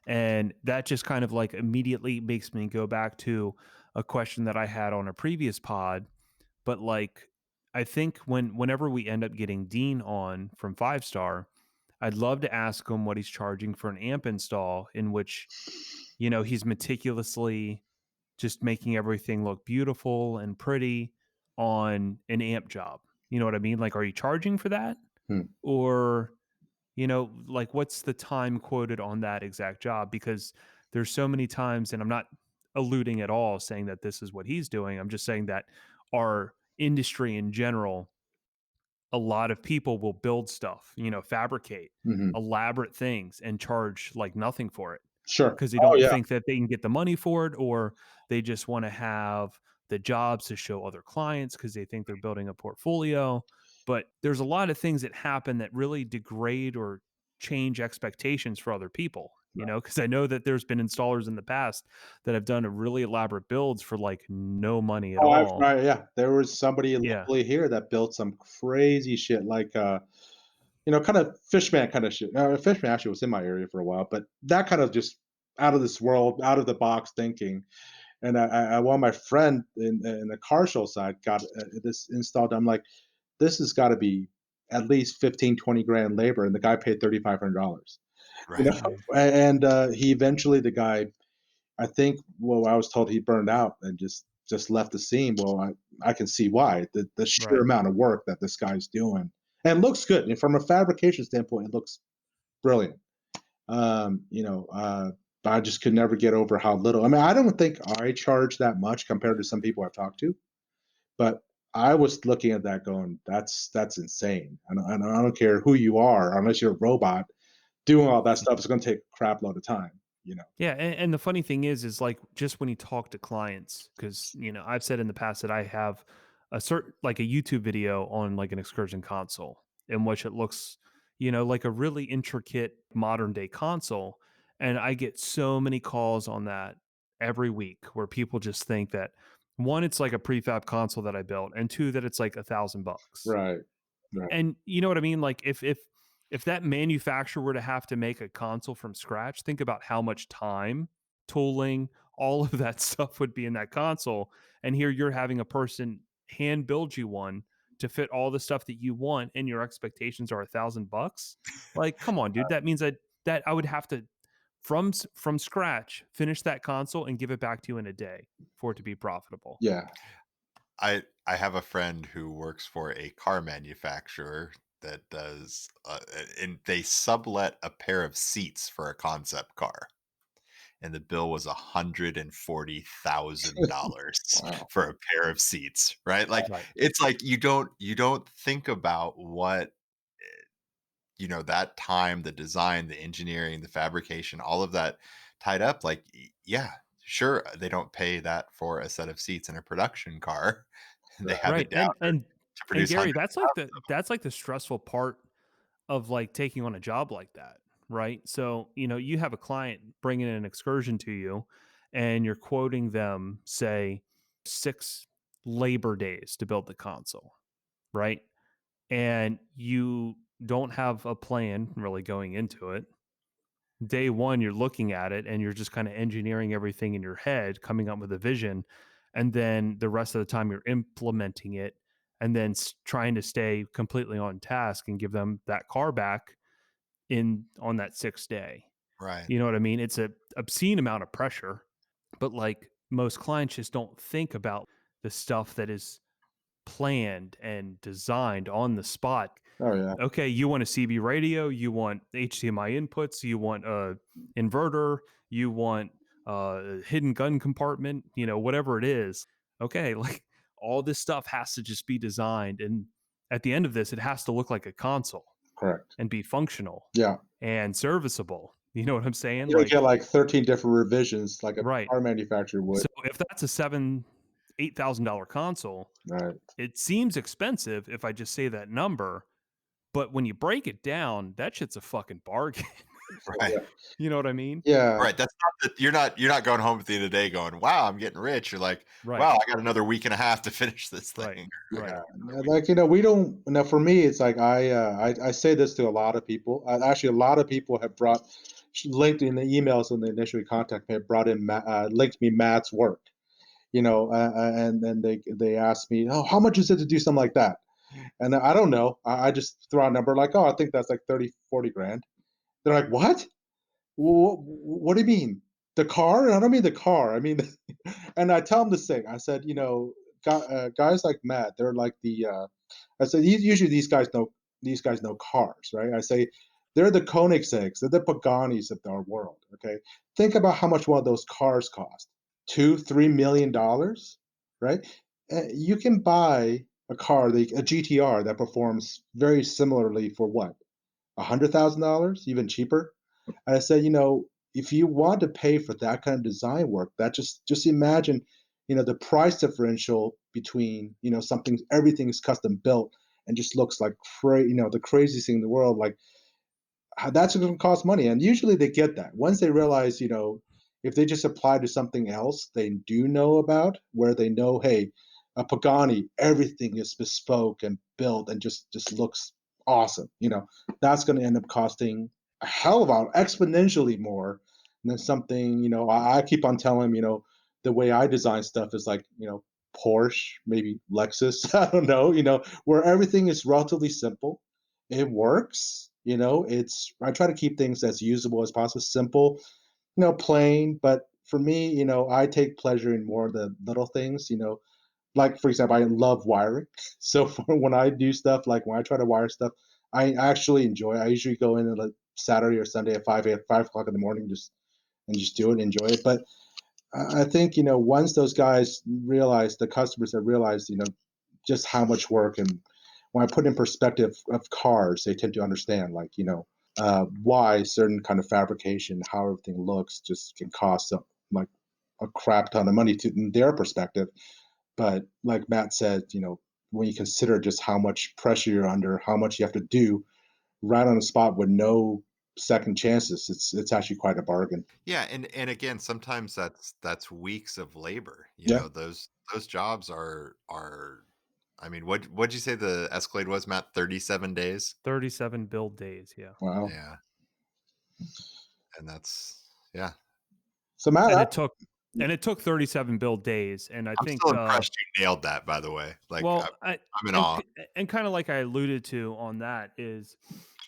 And that just kind of like immediately makes me go back to a question that I had on a previous pod. But like, I think whenever we end up getting Dean on from Five Star, I'd love to ask him what he's charging for an amp install in which, he's meticulously just making everything look beautiful and pretty on an amp job. You know what I mean? Like, are you charging for that? Hmm. Or, like what's the time quoted on that exact job? Because there's so many times, and I'm not alluding at all saying that this is what he's doing. I'm just saying that our industry in general, a lot of people will build stuff, fabricate Hmm. elaborate things and charge like nothing for it Sure. because they Oh don't yeah. think that they can get the money for it, or they just want to have the jobs to show other clients because they think they're building a portfolio. But there's a lot of things that happen that really degrade or change expectations for other people, because I know that there's been installers in the past that have done a really elaborate builds for like no money at Oh, I've all. right, yeah. There was somebody Yeah. locally here that built some crazy shit, like kind of fishman kind of shit. Fishman actually was in my area for a while, but that kind of just out of this world, out of the box thinking. And while my friend in the car show side got this installed, I'm like, this has got to be at least 15-20 grand labor, and the guy paid $3,500. You know, right. Mhm. and he eventually the guy, I think, well, I was told he burned out and just left the scene. Well, I can see why the sheer Right. amount of work that this guy's doing, and it looks good. And from a fabrication standpoint, it looks brilliant. Um, you know, uh, but I just could never get over how little. I mean, I don't think I charge that much compared to some people I've talked to, but I was looking at that going, that's insane. And I don't care who you are, unless you're a robot doing all that stuff. It's going to take a crap load of time. Yeah, and the funny thing is like just when you talk to clients, because I've said in the past that I have a certain like a YouTube video on like an excursion console in which it looks, like a really intricate modern day console, and I get so many calls on that every week where people just think that one, it's like a prefab console that I built, and two, that it's like $1,000. Right. Right. And you know what I mean? Like if that manufacturer were to have to make a console from scratch, think about how much time, tooling, all of that stuff would be in that console. And here you're having a person hand build you one to fit all the stuff that you want, and your expectations are $1,000. Like, come on, dude. That means that I would have to from scratch finish that console and give it back to you in a day for it to be profitable. Yeah. I have a friend who works for a car manufacturer that does, and they sublet a pair of seats for a concept car, and the bill was $140,000 Wow. for a pair of seats, right? Like, Right. it's like you don't think about what, that time, the design, the engineering, the fabrication, all of that tied up. Like, yeah, sure, they don't pay that for a set of seats in a production car. They have Right. it down to And produce Gary, hundreds. that's like the stressful part of like taking on a job like that, right? So, you have a client bringing an excursion to you, and you're quoting them, say, 6 labor days to build the console, right? And you don't have a plan really going into it. Day one, you're looking at it and you're just kind of engineering everything in your head, coming up with a vision. And then the rest of the time, you're implementing it, and then trying to stay completely on task and give them that car back in on that 6th day. Right, You know what I mean? It's a obscene amount of pressure, but like most clients just don't think about the stuff that is planned and designed on the spot. Oh yeah. Okay, you want a CB radio, you want HDMI inputs, you want a inverter, you want a hidden gun compartment, whatever it is. Okay, like all this stuff has to just be designed, and at the end of this, it has to look like a console Correct. and be functional Yeah. and serviceable. You know what I'm saying? You don't Like, get like 13 different revisions like a right. car manufacturer would. So if that's a $8,000 console, Right. it seems expensive if I just say that number, but when you break it down, that shit's a fucking bargain. right, Yeah. You know what I mean? Yeah. right. That's not that you're not going home at the end of the day going, "Wow, I'm getting rich." You're like, Right. "Wow, I got another week and a half to finish this Right. thing." Right. Yeah. Like, we don't now for me, it's like I say this to a lot of people. Actually, a lot of people have brought linked in the emails when they initially contacted me, have brought in linked me Matt's work. And then they asked me, "Oh, how much is it to do something like that?" And I don't know. I just throw out a number like, "Oh, I think that's like 30, 40 grand." They're like, "What? What do you mean? The car?" And I don't mean the car. I mean, and I tell them this thing. I said, guys like Matt, they're like I said, usually these guys know cars, right? I say, they're the Koenigseggs, they're the Paganis of our world. Okay, think about how much one of those cars cost: $2, $3 million, right? You can buy a car, a GTR that performs very similarly for what, $100,000, even cheaper. And I said, if you want to pay for that kind of design work, that just imagine, the price differential between, something everything is custom built and just looks like the craziest thing in the world. Like, that's going to cost money, and usually they get that once they realize, if they just apply to something else they do know about, where they know, hey, a Pagani, everything is bespoke and built and just looks awesome. That's going to end up costing a hell of a lot, exponentially more than something. I keep on telling them, the way I design stuff is like, Porsche, maybe Lexus, I don't know, where everything is relatively simple. It works. I try to keep things as usable as possible, simple, plain. But for me, I take pleasure in more of the little things. Like for example, I love wiring. So when I do stuff, like when I try to wire stuff, I actually enjoy. I usually go in like Saturday or Sunday at 5 o'clock in the morning, just do it, and enjoy it. But I think once those guys realize, the customers have realized, just how much work, and when I put in perspective of cars, they tend to understand. Like, why certain kind of fabrication, how everything looks, just can cost like a crap ton of money to in their perspective. But like Matt said, when you consider just how much pressure you're under, how much you have to do right on the spot with no second chances, it's actually quite a bargain. Yeah, and again, sometimes that's weeks of labor. Yeah. Those jobs are. I mean, what'd you say the Escalade was, Matt? 37 days. 37 build days, yeah. Wow. Yeah, and that's yeah. So Matt, And it took 37 build days, and I I'm still think, impressed you nailed that. By the way, like well, I'm in awe. and kinda like I alluded to on that is,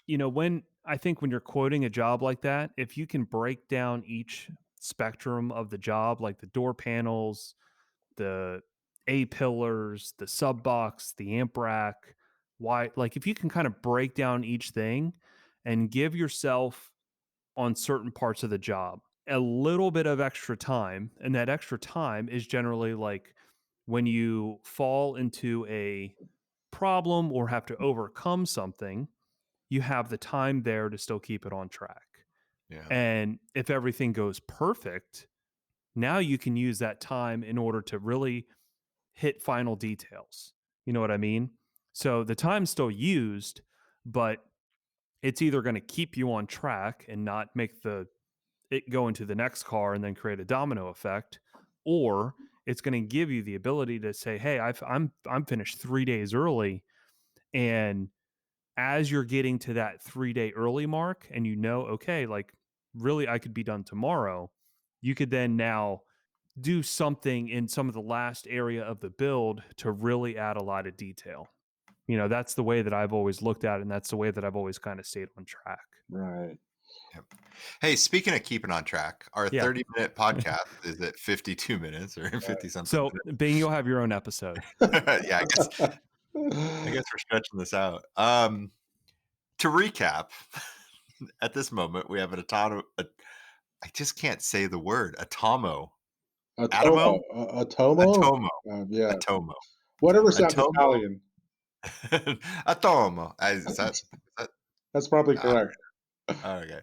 when I think when you're quoting a job like that, if you can break down each spectrum of the job, like the door panels, the A-pillars, the sub box, the amp rack, why, like, if you can kind of break down each thing and give yourself, on certain parts of the job, a little bit of extra time, and that extra time is generally like when you fall into a problem or have to overcome something, you have the time there to still keep it on track. Yeah, And if everything goes perfect, now you can use that time in order to really hit final details. You know what I mean? So the time's still used, but it's either going to keep you on track and not make it go into the next car and then create a domino effect, or it's going to give you the ability to say, "Hey, I'm finished 3 days early," and as you're getting to that 3 day early mark, and okay, like really, I could be done tomorrow. You could then now do something in some of the last area of the build to really add a lot of detail. That's the way that I've always looked at it, and that's the way that I've always kind of stayed on track. right. yep. Hey, speaking of keeping on track, our Yeah. 30-minute podcast is at 52 minutes or 50 something So, Bing, you'll have your own episode. minutes. Yeah, I guess we're stretching this out. To recap, at this moment we have an Atomo. I just can't say the word Atomo. Atomo, Atomo? Atomo, Atomo. yeah, Atomo. whatever sounds Atomo. Italian. Atomo. Is that That's probably ah, correct. okay.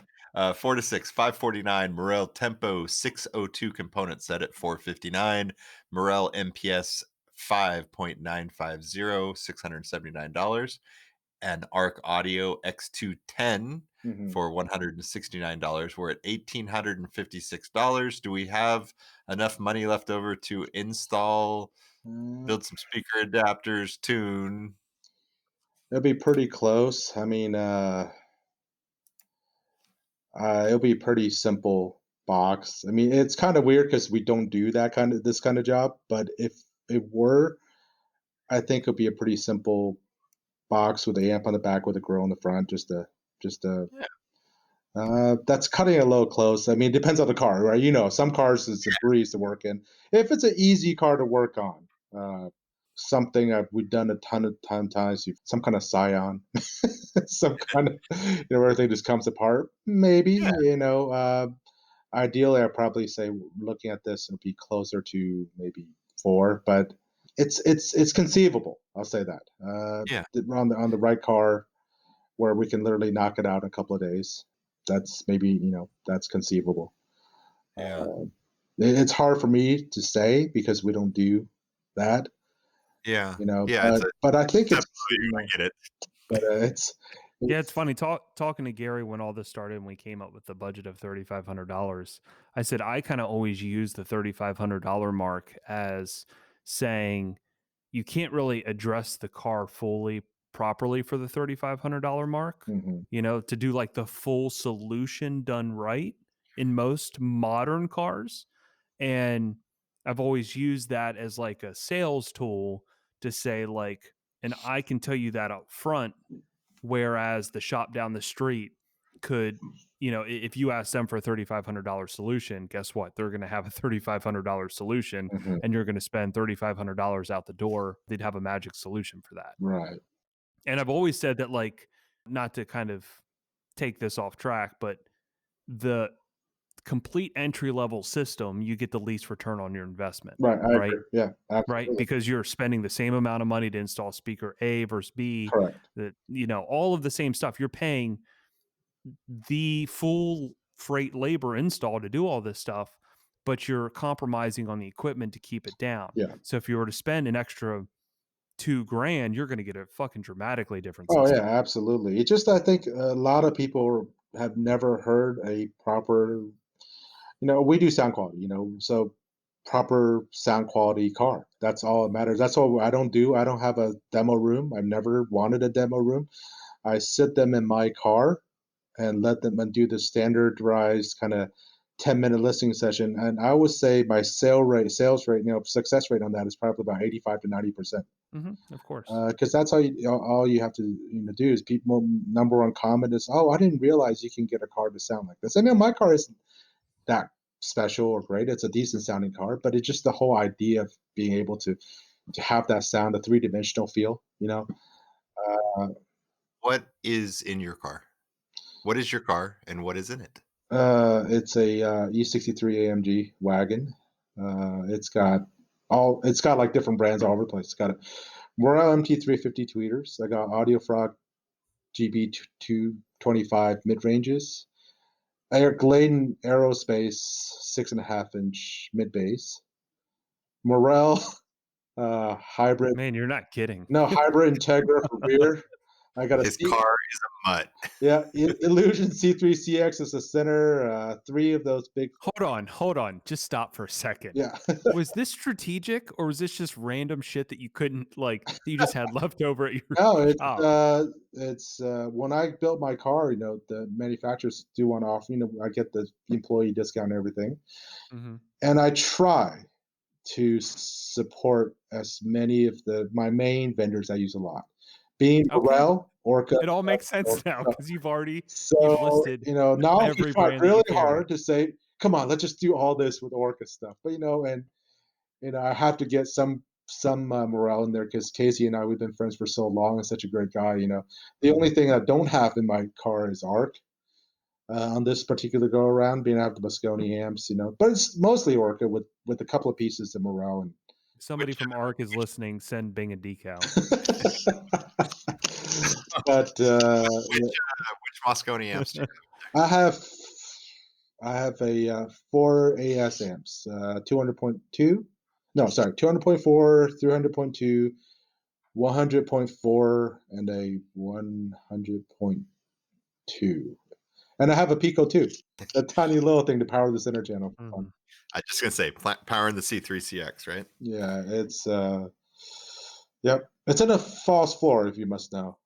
4 to 6, 549. Morel Tempo 602 component set at 459. Morel MPS 5.950, $679. And Arc Audio X210 Hmm. for $169. We're at $1,856. Do we have enough money left over to install, Uh, build some speaker adapters, tune? it'll be pretty close. I mean, it'll be a pretty simple box. I mean, it's kind of weird because we don't do this kind of job. But if it were, I think it'll be a pretty simple box with the amp on the back with a grill in the front. Just a Yeah. that's cutting it a little close. I mean, it depends on the car, right? Some cars it's a breeze to work in. If it's an easy car to work on, something we've done a ton of times, some kind of Scion, some kind of, where everything just comes apart. Maybe, Yeah. ideally, I'd probably say looking at this, it'll be closer to maybe 4, but it's conceivable. I'll say that. Yeah. On the right car, where we can literally knock it out in a couple of days. That's maybe that's conceivable. Yeah. Uh, it's hard for me to say because we don't do that, Yeah. you know. Yeah. But I think It's it's absolutely, I get it. but Yeah, it's it's funny talking to Gary when all this started and we came up with the budget of $3,500. I said I kind of always use the $3,500 mark as saying you can't really address the car fully properly for the $3,500 mark. mhm, To do like the full solution done right in most modern cars. And I've always used that as like a sales tool to say, like, and I can tell you that up front, whereas the shop down the street could, if you ask them for a $3,500 solution, guess what? They're going to have a $3,500 solution, mhm, and you're going to spend $3,500 out the door. They'd have a magic solution for that. right, And I've always said that, like, not to kind of take this off track, but the complete entry level system, you get the least return on your investment, right. I right? agree. Yeah, Right, absolutely, because you're spending the same amount of money to install speaker A versus B, correct. that all of the same stuff. You're paying the full freight labor install to do all this stuff, but you're compromising on the equipment to keep it down. Yeah. So if you were to spend an extra 2 grand, you're going to get a fucking dramatically different Oh yeah, system. absolutely. It just I think a lot of people have never heard a proper, we do sound quality, so proper sound quality car. That's all that matters. That's all I don't do. I don't have a demo room. I've never wanted a demo room. I sit them in my car and let them and do the standardized kind of 10-minute listening session. And I would say my sales rate, success rate on that is probably about 85 to 90%. Of course. Because that's all you have to do is people number one comment is, oh, I didn't realize you can get a car to sound like this. I mean, my car isn't that special or great. It's a decent sounding car, but it's just the whole idea of being able to have that sound, a three-dimensional feel. Uh, What is in your car? What is your car and what is in it? it's a E63 AMG wagon. It's got like different brands all over the place. It's got a Morel MT350 tweeters. I got Audio Frog GB 225 mid ranges. Eric Gladen Aerospace 6.5-inch mid bass. Morel hybrid. Man, you're not kidding. No, hybrid Integra for rear. I got a His C. car is a mutt. Yeah, Illusion C3CX is the center. Three of those big. Hold on. Just stop for a second. Yeah. Was this strategic or was this just random shit that you couldn't that you just had left over at your No, shop? it's when I built my car, the manufacturers do one off. I get the employee discount and everything, Mhm. and I try to support as many of my main vendors I use a lot, being Okay. Morel, Orca. It all makes sense now So, because you've so, listed now he every tried brand that really you carry. hard to say, "Come on, let's just do all this with Orca stuff." But and I have to get some morale in there because Casey and I we've been friends for so long and such a great guy. The only thing I don't have in my car is Arc. On this particular go around, being I have the Moscone amps, but it's mostly Orca with a couple of pieces of morale and. If somebody Which from ARC is listening, send Bing a decal. But which Moscone amps do I have I have a 4 AS amps, 200.2. No, sorry, 200.4, 300.2, 100.4, and a 100.2. And I have a Pico too, a tiny little thing to power the center channel. Mhm. I just gonna say powering the C3CX, right? Yeah, it's yep, it's in a false floor, if you must know.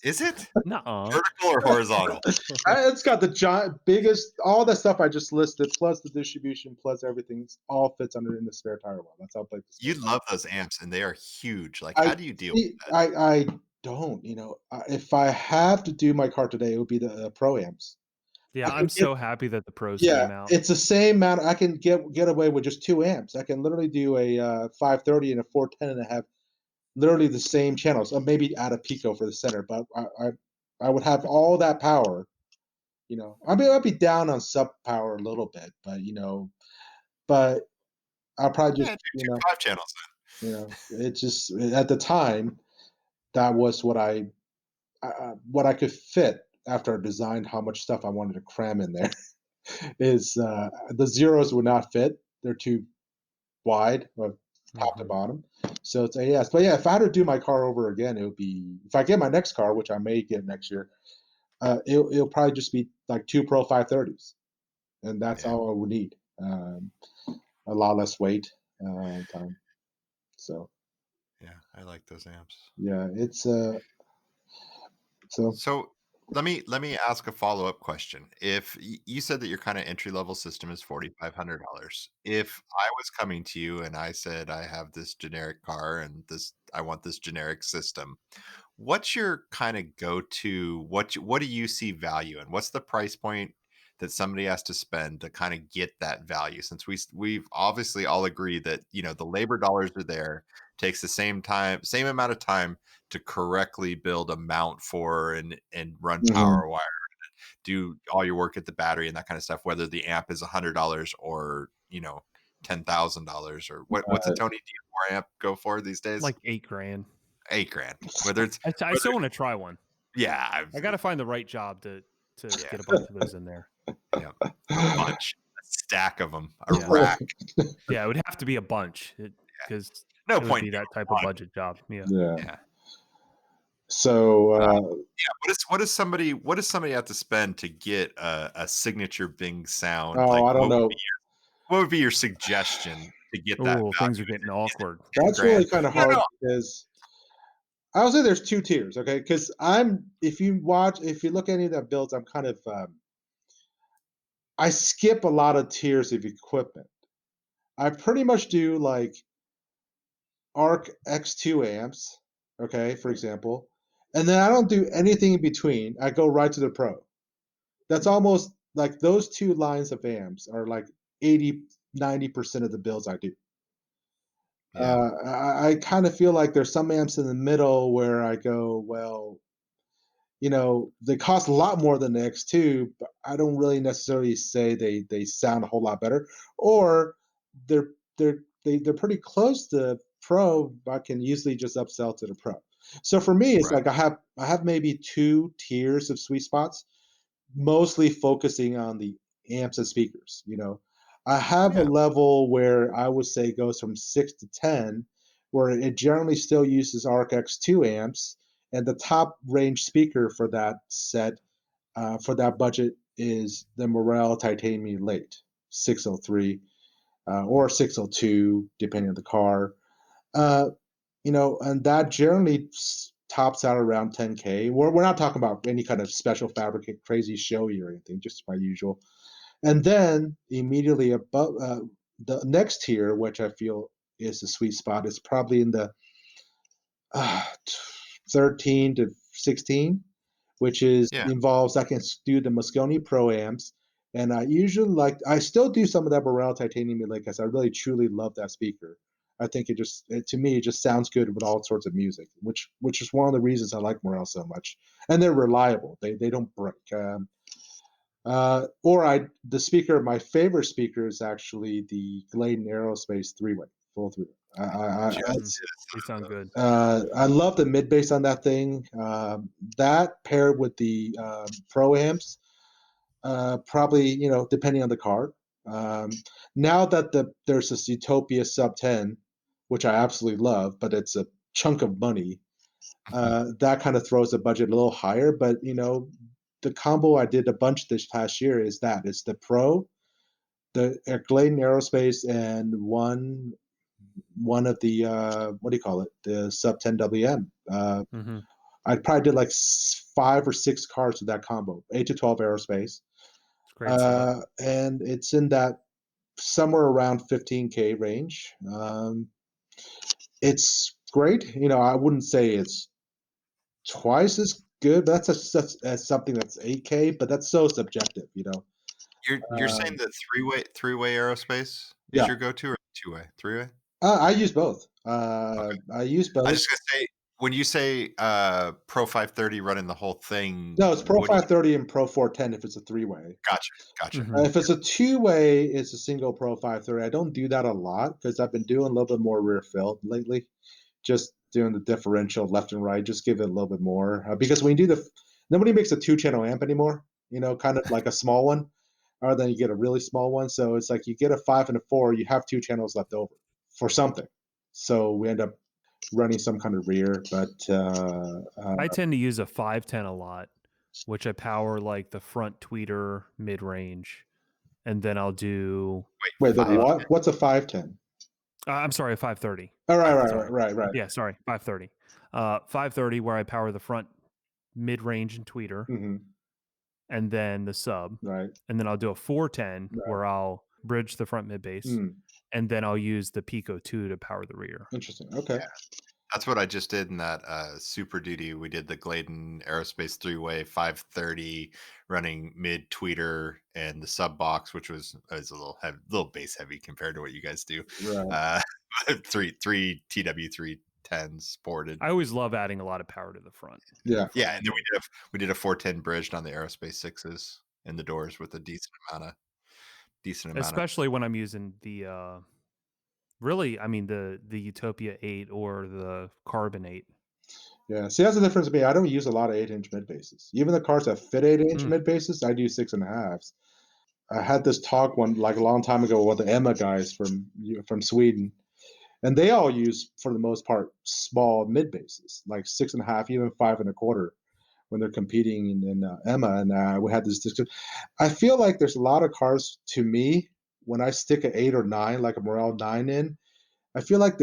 Is it Nuh-uh. vertical or horizontal? It's got the giant, biggest, all the stuff I just listed, plus the distribution, plus everything, all fits under in the spare tire wall. That's how big the spare You tire. love those amps, and they are huge. Like, I how do you deal with see. I don't. If I have to do my car today, it would be the pro amps. I Yeah, can I'm get. so happy that the pros Yeah, came out. it's the same amount. I can get away with just 2 amps. I can literally do a 530 and a 410 and a half, literally the same channels. Maybe add a Pico for the center, but I would have all that power. I mean, I'd be down on sub power a little bit, but I'll probably Yeah, just, do 2 5 channels it's just at the time that was what I could fit after I designed how much stuff I wanted to cram in there. Is the zeros would not fit; they're too wide, top to Mhm. bottom. So it's AS. But yeah, if I had to do my car over again, it would be if I get my next car, which I may get next year. It'll probably just be like two Pro 530s, and that's then. Yeah, all I would need. A lot less weight, time. So yeah, I like those amps. yeah, it's so. So let me ask a follow-up question. If you said that your kind of entry level system is $4,500, if I was coming to you and I said I have this generic car and this I want this generic system, what's your kind of go-to? What do you see value in? What's the price point that somebody has to spend to kind of get that value? Since we've obviously all agreed that the labor dollars are there, takes the same amount of time to correctly build a mount for and run Mhm. power wire, do all your work at the battery and that kind of stuff. Whether the amp is $100 or $10,000 or what's a Tony D4 amp go for these days? Like 8 grand. 8 grand. Whether it's I whether still wanna try one. yeah, I gotta find the right job to to Yeah. get a bunch of those in there. Yeah. A bunch, a stack of them, a Yeah. rack. Yeah, it would have to be a bunch Yeah. because No it would point be doing that type of one. budget job. Yeah. Yeah. Yeah. So, Yeah. What does somebody have to spend to get a signature Bing sound? oh, Like, I don't know. what would be your suggestion to get that Oh, things are value? getting awkward. 10 That's really grand? kind of No, hard no. because I would say there's two tiers, okay? Because if you look at any of the builds, I'm kind of, I skip a lot of tiers of equipment. I pretty much do like Arc X2 amps, okay, for example, and then I don't do anything in between. I go right to the Pro. That's almost like those two lines of amps are like 80, 90% of the builds I do. Yeah. I kind of feel like there's some amps in the middle where I go, well, they cost a lot more than the X2, but I don't really necessarily say they sound a whole lot better, or they're they're pretty close to Pro. But I can usually just upsell to the Pro. So for me, it's Right. like I have maybe two tiers of sweet spots, mostly focusing on the amps and speakers. I have a Yeah. level where I would say goes from 6 to 10, where it generally still uses Arc X2 amps, and the top range speaker for that set, for that budget, is the Morel Titanium Elite 603, or 602, depending on the car. Uh, and that generally tops out around 10K. We're not talking about any kind of special fabric, crazy showy or anything, just my usual. And then immediately above, the next tier, which I feel is the sweet spot, is probably in the uh, 13 to 16, which Yeah. involves I can do the Moscone Pro amps. And I still do some of that Burrell Titanium Elite because I really truly love that speaker. I think to me, it just sounds good with all sorts of music, which is one of the reasons I like Morel so much. And they're reliable; they don't break. The speaker, my favorite speaker is actually the Gladen Aerospace three-way, full three. Just Mhm. They sound good. I love the mid bass on that thing. That paired with the pro amps, probably depending on the card. Um, Now that there's this Utopia sub 10, which I absolutely love, but it's a chunk of money. That kind of throws the budget a little higher. But the combo I did a bunch this past year is that it's the Pro, the Gladen Aerospace, and one of the what do you call it? The sub 10 WM. Mhm. I probably did like 5 or 6 cards with that combo, 8 to 12 aerospace, It's a great setup. and it's in that somewhere around 15K range. It's great. I wouldn't say it's twice as good. But that's something that's 8K, but that's so subjective. You're saying Um, that three-way aerospace is yeah, your go-to or two-way? Three-way? I use both. Okay. I use I both. was just gonna say, when you say, Pro 530 running the whole thing, No, it's Pro what do you 530 and Pro 410 if it's a three-way. gotcha, gotcha. Mhm. If it's a two-way, it's a single Pro 530. I don't do that a lot because I've been doing a little bit more rear fill lately, just doing the differential left and right, just give it a little bit more. Because when you do nobody makes a two-channel amp anymore, kind of like a small one, or then you get a really small one. So it's like you get a 5 and a 4, you have two channels left over for something. So we end up running some kind of rear, but I tend to use a 510 a lot, which I power like the front tweeter mid range, and then I'll do. Wait, wait, the 5 what? What's a 510? I'm sorry, a 530. All right, 5 right, Sorry, right, right, right. yeah, sorry, 530. 530 where I power the front mid range and tweeter, Hmm. and then the sub, Right, and then I'll do a 410 right. where I'll bridge the front mid bass, Mm, and then I'll use the Pico 2 to power the rear. interesting. Okay. That's what I just did in that, Super Duty. We did the Gladen Aerospace three-way 530 running mid tweeter and the sub box, which was a little bass heavy compared to what you guys do. Right. Uh, three TW310s ported. I always love adding a lot of power to the front. Yeah. Yeah, and then we did a 410 bridged on the Aerospace sixes in the doors with a decent amount of. Especially when I'm using the really, I mean the Utopia 8 or the Carbon 8. Yeah. See, that's the difference with me. I don't use a lot of 8-inch mid bases. Even the cars that fit 8-inch Mm, mid bases, I do 6.5s. I had this talk one like a long time ago with the Emma guys from Sweden, and they all use for the most part small mid bases, like 6.5, even 5.25 when they're competing in Emma. And we had this discussion. I feel like there's a lot of cars to me when I stick an 8 or 9, like a Morel 9 in. I feel like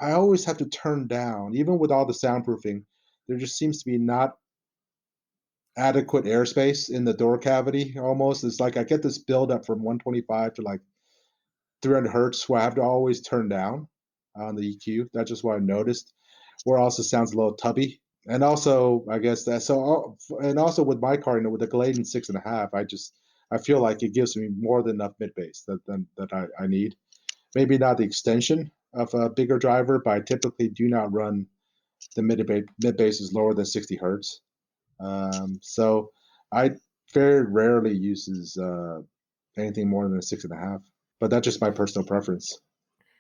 I always have to turn down, even with all the soundproofing. There just seems to be not adequate airspace in the door cavity. Almost, it's like I get this buildup from 125 to like 300 hertz, where I have to always turn down on the EQ. That's just what I noticed. Where also sounds a little tubby. And also, I guess that so, and also with my car, with the Gladen 6.5, I feel like it gives me more than enough mid bass that I need. Maybe not the extension of a bigger driver, but I typically do not run the mid bass is lower than 60 hertz. So I very rarely uses anything more than a 6.5. But that's just my personal preference.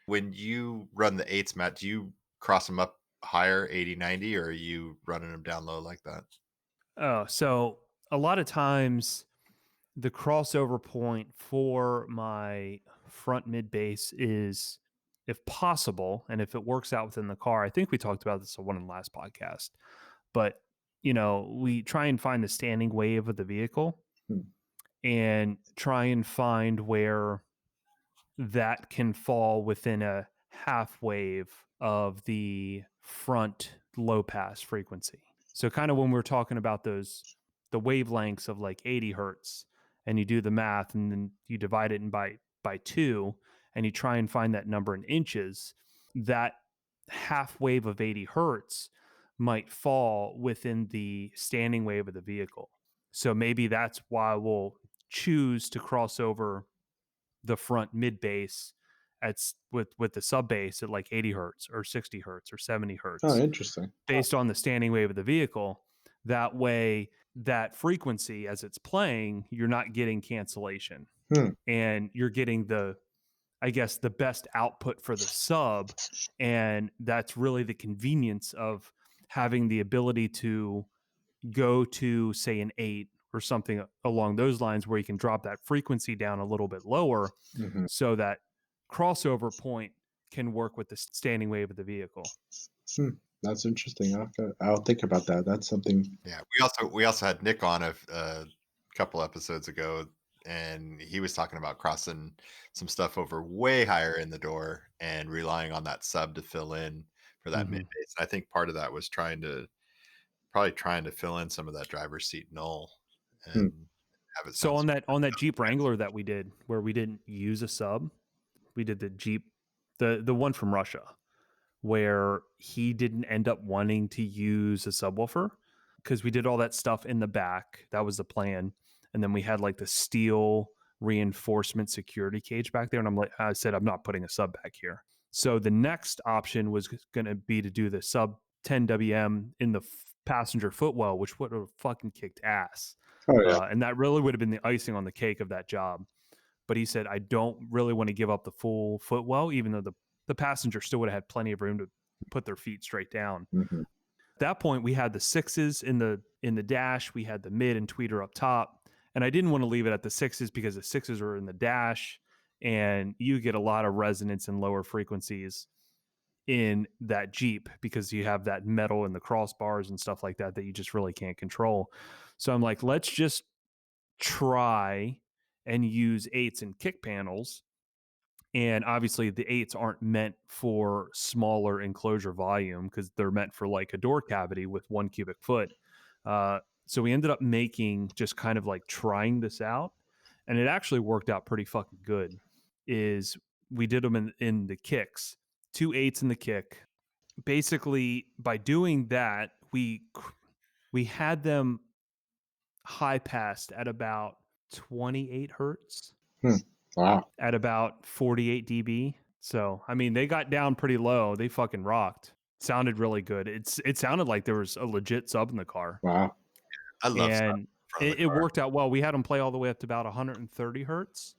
When you run the eights, Matt, do you cross them up higher, 80, 90, or are you running them down low like that? oh, so a lot of times the crossover point for my front mid bass is, if possible, and if it works out within the car. I think we talked about this on one of the last podcast, but we try and find the standing wave of the vehicle Hmm. and try and find where that can fall within a half wave of the front low pass frequency. So kind of when we're talking about the wavelengths of like 80 hertz, and you do the math and then you divide it by 2 and you try and find that number in inches, that half wave of 80 hertz might fall within the standing wave of the vehicle. So maybe that's why we'll choose to cross over the front mid bass with the sub bass at like 80 hertz or 60 hertz or 70 Oh, hertz interesting. based on the standing wave of the vehicle. That way, that frequency as it's playing, you're not getting cancellation, Hmm. and you're getting I guess, the best output for the sub. And that's really the convenience of having the ability to go to, say, an 8 or something along those lines, where you can drop that frequency down a little bit lower Hmm. so that crossover point can work with the standing wave of the vehicle. Hmm. That's interesting. I'll think about that. That's something. Yeah, we also had Nick on a couple episodes ago, and he was talking about crossing some stuff over way higher in the door and relying on that sub to fill in for that mid Mm-hmm. bass. I think part of that was trying to fill in some of that driver's seat null Hmm. and have it So sound on that Jeep Wrangler that we did, where we didn't use a sub, we did the Jeep, the one from Russia, where he didn't end up wanting to use a subwoofer because we did all that stuff in the back. That was the plan. And then we had like the steel reinforcement security cage back there. And I said, I'm not putting a sub back here. So the next option was going to be to do the sub 10 WM in the passenger footwell, which would have fucking kicked ass. Oh yeah. And that really would have been the icing on the cake of that job. But he said, I don't really want to give up the full footwell, even though the passenger still would have had plenty of room to put their feet straight down. Hmm. At that point, we had the sixes in the dash, we had the mid and tweeter up top, and I didn't want to leave it at the sixes because the sixes are in the dash, and you get a lot of resonance and lower frequencies in that Jeep because you have that metal in the crossbars and stuff like that you just really can't control. So I'm like, let's just try and use eights and kick panels. And obviously the eights aren't meant for smaller enclosure volume because they're meant for like a door cavity with 1 cubic foot. So we ended up making, just kind of like trying this out, and it actually worked out pretty fucking good. Is we did them in the kicks, 2 8s in the kick. Basically, by doing that, we had them high passed at about 28 hertz Hmm. Wow. at about 48 dB. So, I mean, they got down pretty low. They fucking rocked. Sounded really good. It sounded like there was a legit sub in the car, Wow. I love sound and in front of the it car. worked out well. We had them play all the way up to about 130 hertz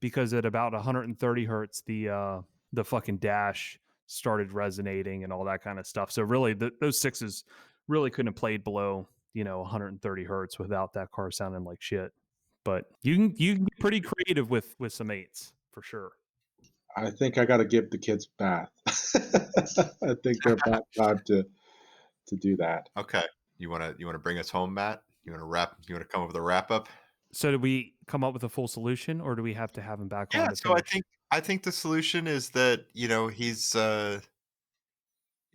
because at about 130 hertz, the fucking dash started resonating and all that kind of stuff. So really, those sixes really couldn't have played below 130 hertz without that car sounding like shit. But you can be pretty creative with some eights for sure. I think I got to give the kids bath. I think they're about time to do that. Okay. You wanna bring us home, Matt? You wanna come up with a wrap up? So do we come up with a full solution, or do we have to have him back Yeah, on to so I finish? think I think the solution is that,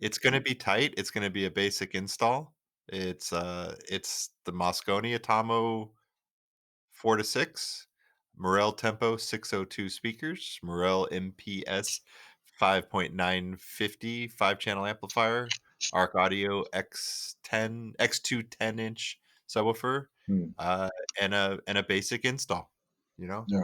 it's gonna be tight, it's gonna be a basic install. It's the Moscone Atomo 4 to 6, Morel Tempo 602 speakers, Morel MPS 5.950 5-channel amplifier, Arc Audio X2 10-inch subwoofer, Hmm. uh, and a basic install, you know? Yeah.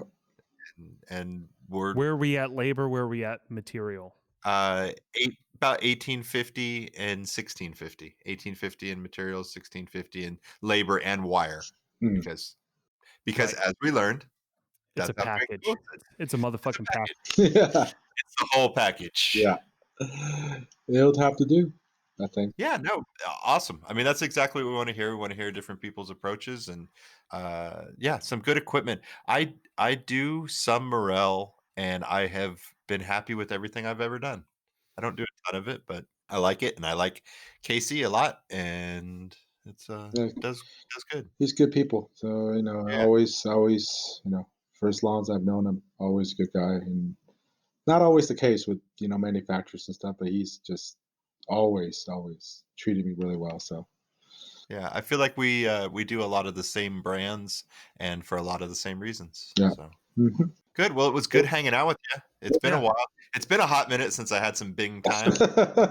And we're Where are we at labor? Where are we at material? about 1850 and 1650. 1850 in materials, 1650 in labor and wire, Hmm. because Right. as we learned, It's that's a how Greg package. Lewis said, It's a it's a motherfucking package. package. Yeah. It's the whole package. Yeah. It'll have to do, I think. Yeah, no, awesome. I mean, that's exactly what we wanna hear. We wanna hear different people's approaches and, yeah, some good equipment. I do some Morel, and I have been happy with everything I've ever done. I don't do a ton of it, but I like it, and I like Casey a lot, and it's, Yeah, does good. he's good people. So, Yeah. always, for as long as I've known him, always a good guy. And not always the case with, manufacturers and stuff, but he's just always treated me really well. So, Yeah, I feel like we do a lot of the same brands and for a lot of the same reasons, yeah. so Mhm. good. Well, it was good Cool. hanging out with you. It's been a Yeah. while. It's been a hot minute since I had some Bing time.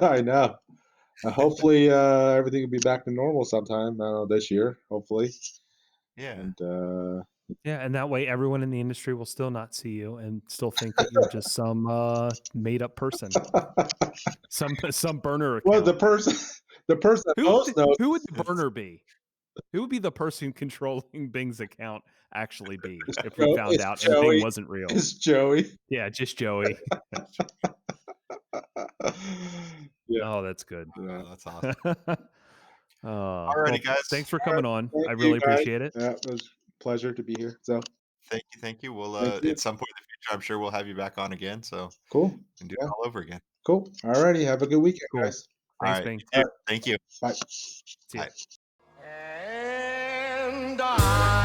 I know. Hopefully, everything will be back to normal sometime this year, hopefully. Yeah. And Yeah, and that way everyone in the industry will still not see you and still think that you're just some made up person, some burner well, account. the person that most knows Who would the It's burner be? Who would be the person controlling Bing's account actually be is if we found It's out and Bing Joey. wasn't real? It's Joey. Yeah, just Joey. Yeah, Oh, that's good. yeah. oh, that's awesome. Well, Alrighty, guys. thanks for coming on. Thank I you, really guys. appreciate it. Yeah, it was a pleasure to be here. So, Thank you. We'll, thank you. at some point in the future, I'm sure we'll have you back on again, so Cool. we can do it Yeah, all over again. cool. Alrighty. Have a good weekend, Cool. guys. Thanks, Alright, Bing. you All too. Thank you. right. Bye. See ya. Bye. And I